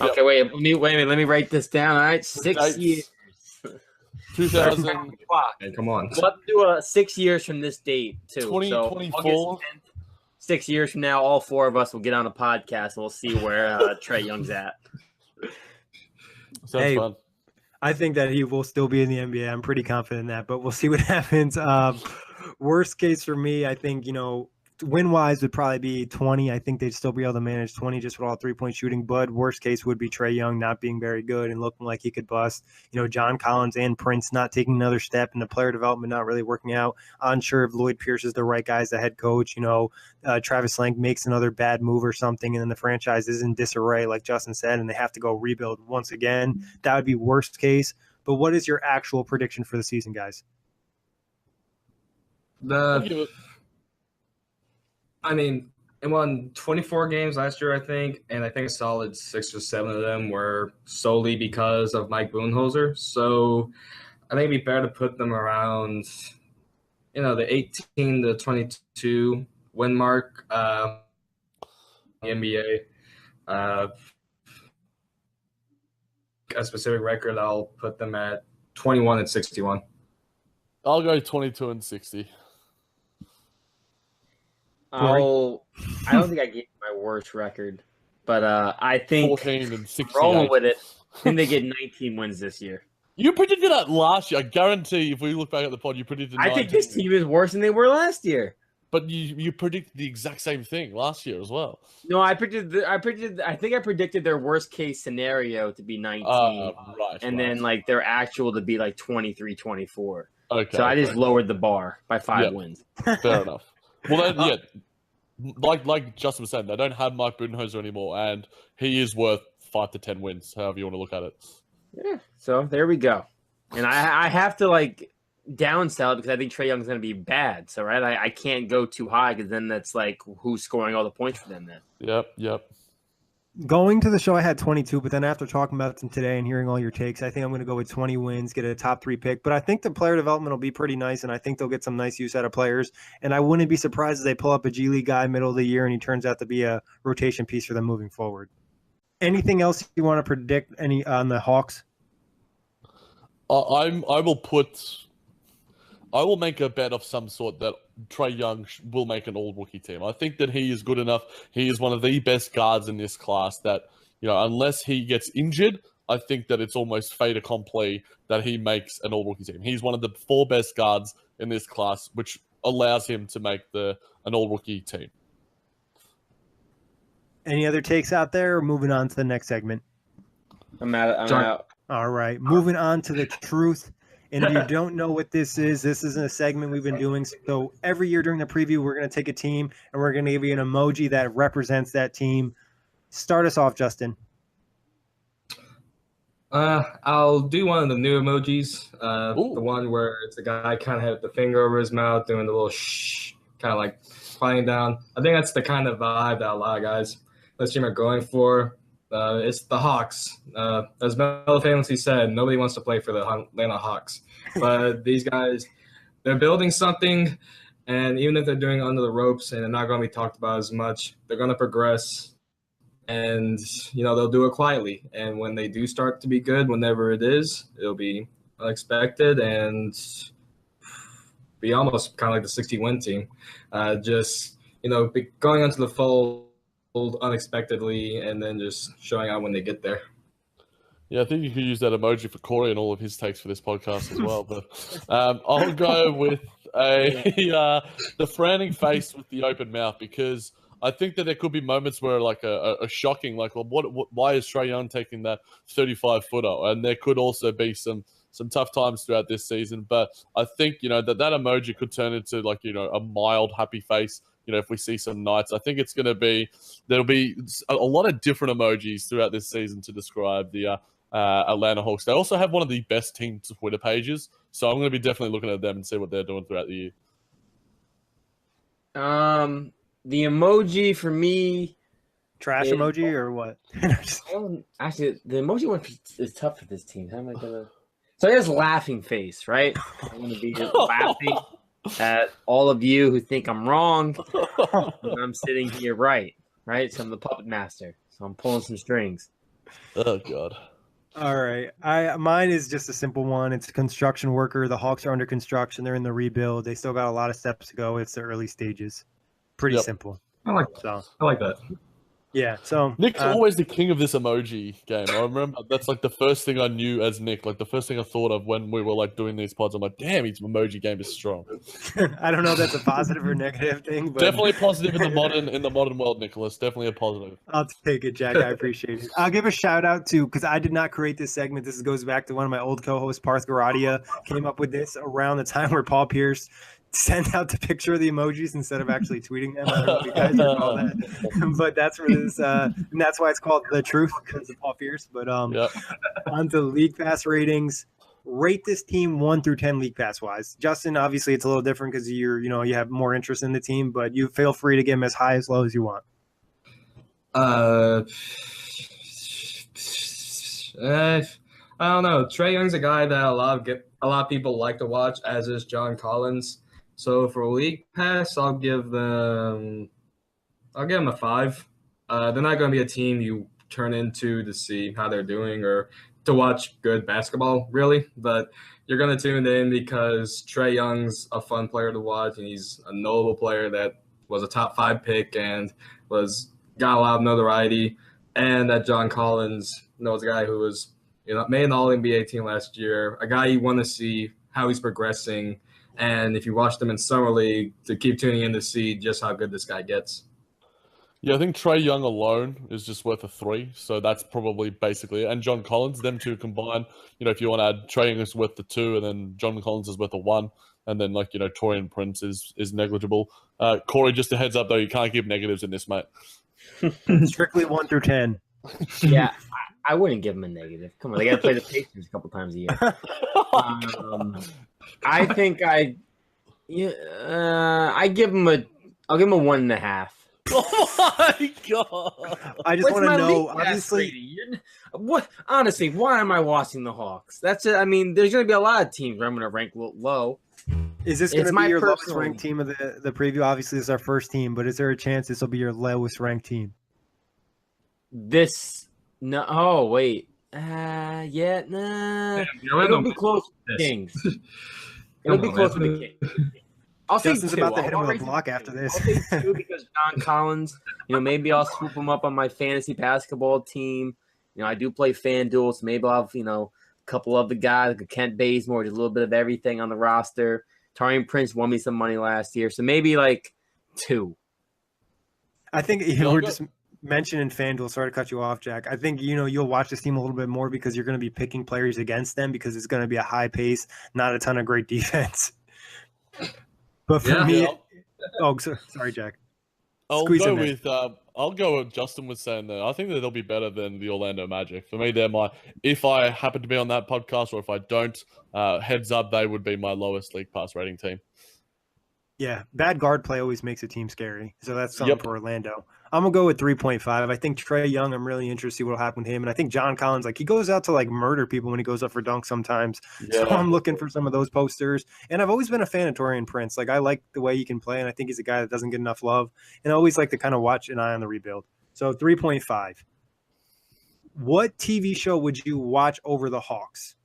Okay, wait a minute. Let me write this down. All right, 6 Dates. years. 2000. Hey, come on. We'll have to do a 6 years from this date too. 2024. So August 10th, 6 years from now, all 4 of us will get on a podcast and we'll see where Trae Young's at. Sounds Hey, fun. I think that he will still be in the NBA. I'm pretty confident in that, but we'll see what happens. Worst case for me, I think, win-wise would probably be 20. I think they'd still be able to manage 20 just with all three-point shooting, but worst case would be Trae Young not being very good and looking like he could bust. John Collins and Prince not taking another step and the player development not really working out. Unsure if Lloyd Pierce is the right guy as the head coach. Travis Lank makes another bad move or something, and then the franchise is in disarray, like Justin said, and they have to go rebuild once again. That would be worst case. But what is your actual prediction for the season, guys? It won 24 games last year, I think, and I think a solid 6 or 7 of them were solely because of Mike Budenholzer. So I think it'd be fair to put them around, the 18 to 22 win mark. The NBA, a specific record, I'll put them at 21 and 61. I'll go 22 and 60. I don't think I gave my worst record, but I think 14 and 68. rolling with it. I think they get 19 wins this year. You predicted that last year. I guarantee if we look back at the pod, you predicted 19. I think this team is worse than they were last year. But you predicted the exact same thing last year as well. No, I think I predicted their worst case scenario to be 19. And then like their actual to be like 23, 24. Okay. So I just lowered the bar by 5 wins. Fair enough. Well, then, like Justin was saying, they don't have Mike Budenholzer anymore, and he is worth 5 to 10 wins, however you want to look at it. Yeah. So there we go. And I have to like downsell it because I think Trae Young's going to be bad. So I can't go too high because then that's like who's scoring all the points for them then. Yep. Going to the show, I had 22, but then after talking about them today and hearing all your takes, I think I'm going to go with 20 wins, get a top 3 pick. But I think the player development will be pretty nice, and I think they'll get some nice use out of players. And I wouldn't be surprised if they pull up a G League guy middle of the year and he turns out to be a rotation piece for them moving forward. Anything else you want to predict on the Hawks? I will make a bet of some sort that Trae Young will make an all-rookie team. I think that he is good enough. He is one of the best guards in this class that, unless he gets injured, I think that it's almost fait accompli that he makes an all-rookie team. He's one of the 4 best guards in this class, which allows him to make an all-rookie team. Any other takes out there, or moving on to the next segment? I'm out. All right, moving on to the truth. And if you don't know what this is a segment we've been doing. So every year during the preview, we're going to take a team and we're going to give you an emoji that represents that team. Start us off, Justin. I'll do one of the new emojis. The one where it's a guy kind of had the finger over his mouth doing the little shh, kind of like flying down. I think that's the kind of vibe that a lot of guys this team are going for. It's the Hawks. As Mel famously said, nobody wants to play for the Atlanta Hawks. But these guys, they're building something, and even if they're doing it under the ropes and they're not going to be talked about as much, they're going to progress, and they'll do it quietly. And when they do start to be good, whenever it is, it'll be unexpected and be almost kind of like the 60-win team. Going into the fold unexpectedly and then just showing out when they get there. Yeah, I think you could use that emoji for Kory and all of his takes for this podcast as well. But I'll go with the frowning face with the open mouth because I think that there could be moments where like a shocking, like, well, why is Trae Young taking that 35-footer? And there could also be some tough times throughout this season. But I think, that emoji could turn into like, a mild, happy face. If we see some nights, I think it's going to be, there'll be a lot of different emojis throughout this season to describe the Atlanta Hawks. They also have one of the best team Twitter pages. So I'm going to be definitely looking at them and see what they're doing throughout the year. The emoji for me, trash emoji or what? Actually, the emoji one is tough for this team. How am I gonna? So I guess laughing face, right? I'm gonna be just laughing at all of you who think I'm wrong. And I'm sitting here right? So I'm the puppet master. So I'm pulling some strings. Oh God. All right. Mine is just a simple one. It's a construction worker. The Hawks are under construction. They're in the rebuild. They still got a lot of steps to go. It's the early stages. Pretty simple. I like that. Yeah. So Nick's always the king of this emoji game. I remember that's like the first thing I knew as Nick. Like the first thing I thought of when we were like doing these pods. I'm like, damn, his emoji game is strong. I don't know if that's a positive or negative thing, but definitely positive in the modern world, Nicholas. Definitely a positive. I'll take it, Jack. I appreciate it. I'll give a shout out to, because I did not create this segment. This goes back to one of my old co-hosts, Parth Garadia, came up with this around the time where Paul Pierce sent out the picture of the emojis instead of actually tweeting them. I don't know if you guys recall that, but that's where this, and that's why it's called The Truth, because of Paul Pierce. But on to League Pass ratings. Rate this team 1 through 10 League Pass wise. Justin, obviously it's a little different because you have more interest in the team, but you feel free to give them as high as low as you want. I don't know. Trae Young's a guy that a lot of people like to watch, as is John Collins. So for League Pass, I'll give them a 5. They're not going to be a team you turn into to see how they're doing or to watch good basketball, really. But you're going to tune in because Trae Young's a fun player to watch, and he's a notable player that was a top 5 pick and got a lot of notoriety. And that John Collins was a guy who was made an All-NBA team last year, a guy you want to see how he's progressing. And if you watched him in Summer League, to keep tuning in to see just how good this guy gets. Yeah, I think Trae Young alone is just worth a 3. So that's probably basically it. And John Collins, them two combined, if you want to add Trae Young is worth the 2, and then John Collins is worth a 1. And then Taurean Prince is negligible. Kory, just a heads up though, you can't give negatives in this, mate. Strictly 1 through 10. Yeah, I wouldn't give him a negative. Come on, they got to play the Pacers a couple times a year. I think I'll give him a 1.5. Oh my God! I just want to know, obviously, honestly, why am I watching the Hawks? That's it. I mean, there's going to be a lot of teams where I'm going to rank low. Is this going to be your lowest ranked team of the preview? Obviously, this is our first team, but is there a chance this will be your lowest ranked team? No. Oh, wait. Nah. It'll be close to the Kings. It'll be close to the Kings. I'll say Justin's 2. about to hit him with a block after this. I'll say 2 because John Collins, maybe I'll swoop him up on my fantasy basketball team. I do play FanDuel, so maybe I'll have, a couple of the guys, like Kent Bazemore, just a little bit of everything on the roster. Taurean Prince won me some money last year, so maybe like 2. I think we're just mentioning FanDuel. Sorry to cut you off, Jack. I think you'll watch this team a little bit more because you're going to be picking players against them because it's going to be a high pace, not a ton of great defense. But for me, sorry, Jack. I'll go with what Justin was saying there. I think that they'll be better than the Orlando Magic. For me, if I happen to be on that podcast or if I don't, heads up, they would be my lowest League Pass rating team. Yeah, bad guard play always makes a team scary. So that's something for Orlando. I'm going to go with 3.5. I think Trae Young, I'm really interested to see what will happen with him. And I think John Collins, he goes out to murder people when he goes up for dunks sometimes. Yeah. So I'm looking for some of those posters. And I've always been a fan of Taurean Prince. I like the way he can play, and I think he's a guy that doesn't get enough love. And I always like to kind of watch an eye on the rebuild. So 3.5. What TV show would you watch over the Hawks?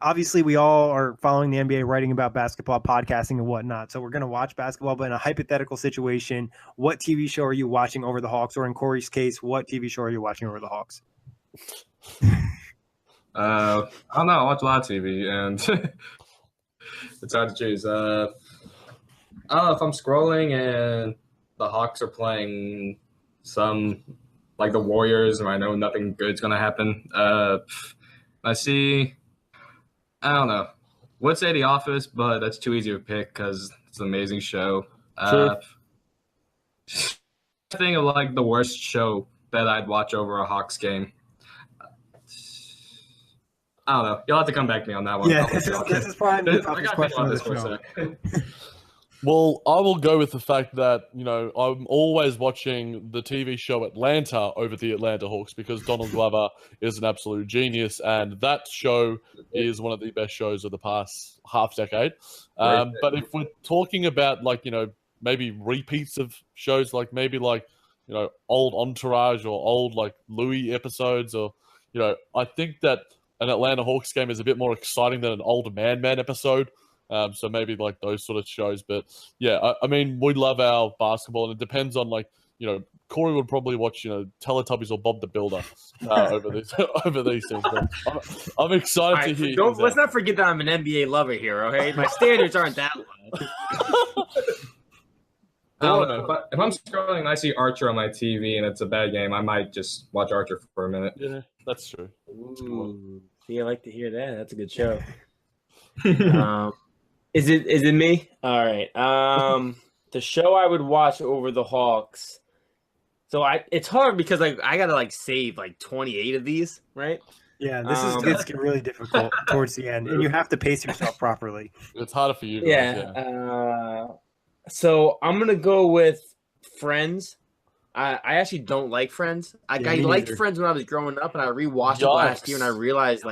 Obviously, we all are following the NBA, writing about basketball, podcasting, and whatnot. So we're going to watch basketball, but in a hypothetical situation, what TV show are you watching over the Hawks? Or in Kory's case, what TV show are you watching over the Hawks? I don't know. I watch a lot of TV, and it's hard to choose. I don't know if I'm scrolling and the Hawks are playing some like the Warriors, and I know nothing good's gonna happen. I don't know. Would say The Office, but that's too easy to pick because it's an amazing show. True. Thing of like the worst show that I'd watch over a Hawks game. I don't know. You'll have to come back to me on that one. Yeah, this is probably the toughest question of the show. Well, I will go with the fact that, I'm always watching the TV show Atlanta over the Atlanta Hawks because Donald Glover is an absolute genius, and that show is one of the best shows of the past half decade. But if we're talking about, maybe repeats of shows, old Entourage or old, Louis episodes, or, I think that an Atlanta Hawks game is a bit more exciting than an old Man episode. So maybe those sort of shows, but yeah, I mean, we love our basketball, and it depends on Kory would probably watch Teletubbies or Bob the Builder over these things. But I'm excited to hear. Let's not forget that I'm an NBA lover here. Okay, my standards aren't that low. I don't know. If I'm scrolling and I see Archer on my TV and it's a bad game, I might just watch Archer for a minute. Yeah, that's true. Ooh, see, I like to hear that. That's a good show. Is it me? All right. The show I would watch over the Hawks. So it's hard because I gotta save 28 of these, right? Yeah, this gets really difficult towards the end, and you have to pace yourself properly. It's harder for you guys. Yeah. So I'm gonna go with Friends. I actually don't like Friends. I liked Friends when I was growing up, and I rewatched it last year, and I realized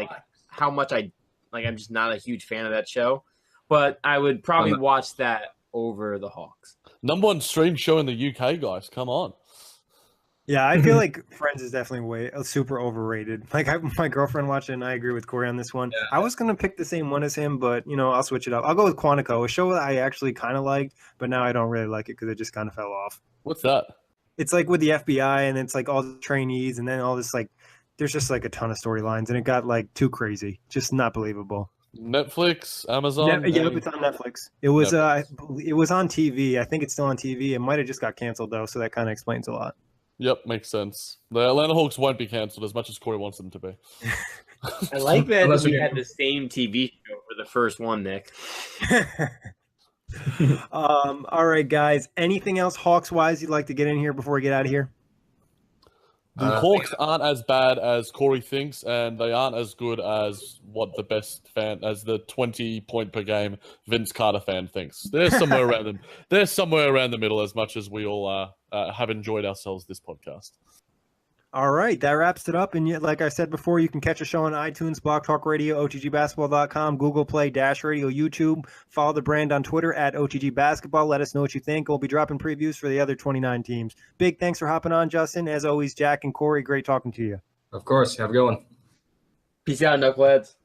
how much I'm just not a huge fan of that show. But I would probably watch that over the Hawks. #1 stream show in the UK, guys. Come on. Yeah, I feel like Friends is definitely super overrated. My girlfriend watched it, and I agree with Kory on this one. Yeah. I was going to pick the same one as him, but, I'll switch it up. I'll go with Quantico, a show that I actually kind of liked, but now I don't really like it because it just kind of fell off. What's that? It's with the FBI, and it's all the trainees, and then all this, there's just a ton of storylines, and it got too crazy. Just not believable. Netflix, Amazon. Yeah, it's on Netflix. It was it was on TV. I think it's still on TV. It might have just got canceled though, so that kind of explains a lot. Yep, makes sense. The Atlanta Hawks won't be canceled as much as Kory wants them to be. I like that we had the same TV show for the first one, Nick. All right, guys. Anything else Hawks wise you'd like to get in here before we get out of here? The Hawks aren't as bad as Kory thinks, and they aren't as good as what the best fan, as the 20-point per game Vince Carter fan thinks. They're somewhere around them. They're somewhere around the middle, as much as we all have enjoyed ourselves this podcast. All right, that wraps it up. And yet, like I said before, you can catch a show on iTunes, Block Talk Radio, OTGBasketball.com, Google Play, Dash Radio, YouTube. Follow the brand on Twitter at OTG Basketball. Let us know what you think. We'll be dropping previews for the other 29 teams. Big thanks for hopping on, Justin. As always, Jack and Kory, great talking to you. Of course. Have a good one. Peace out, knuckleheads.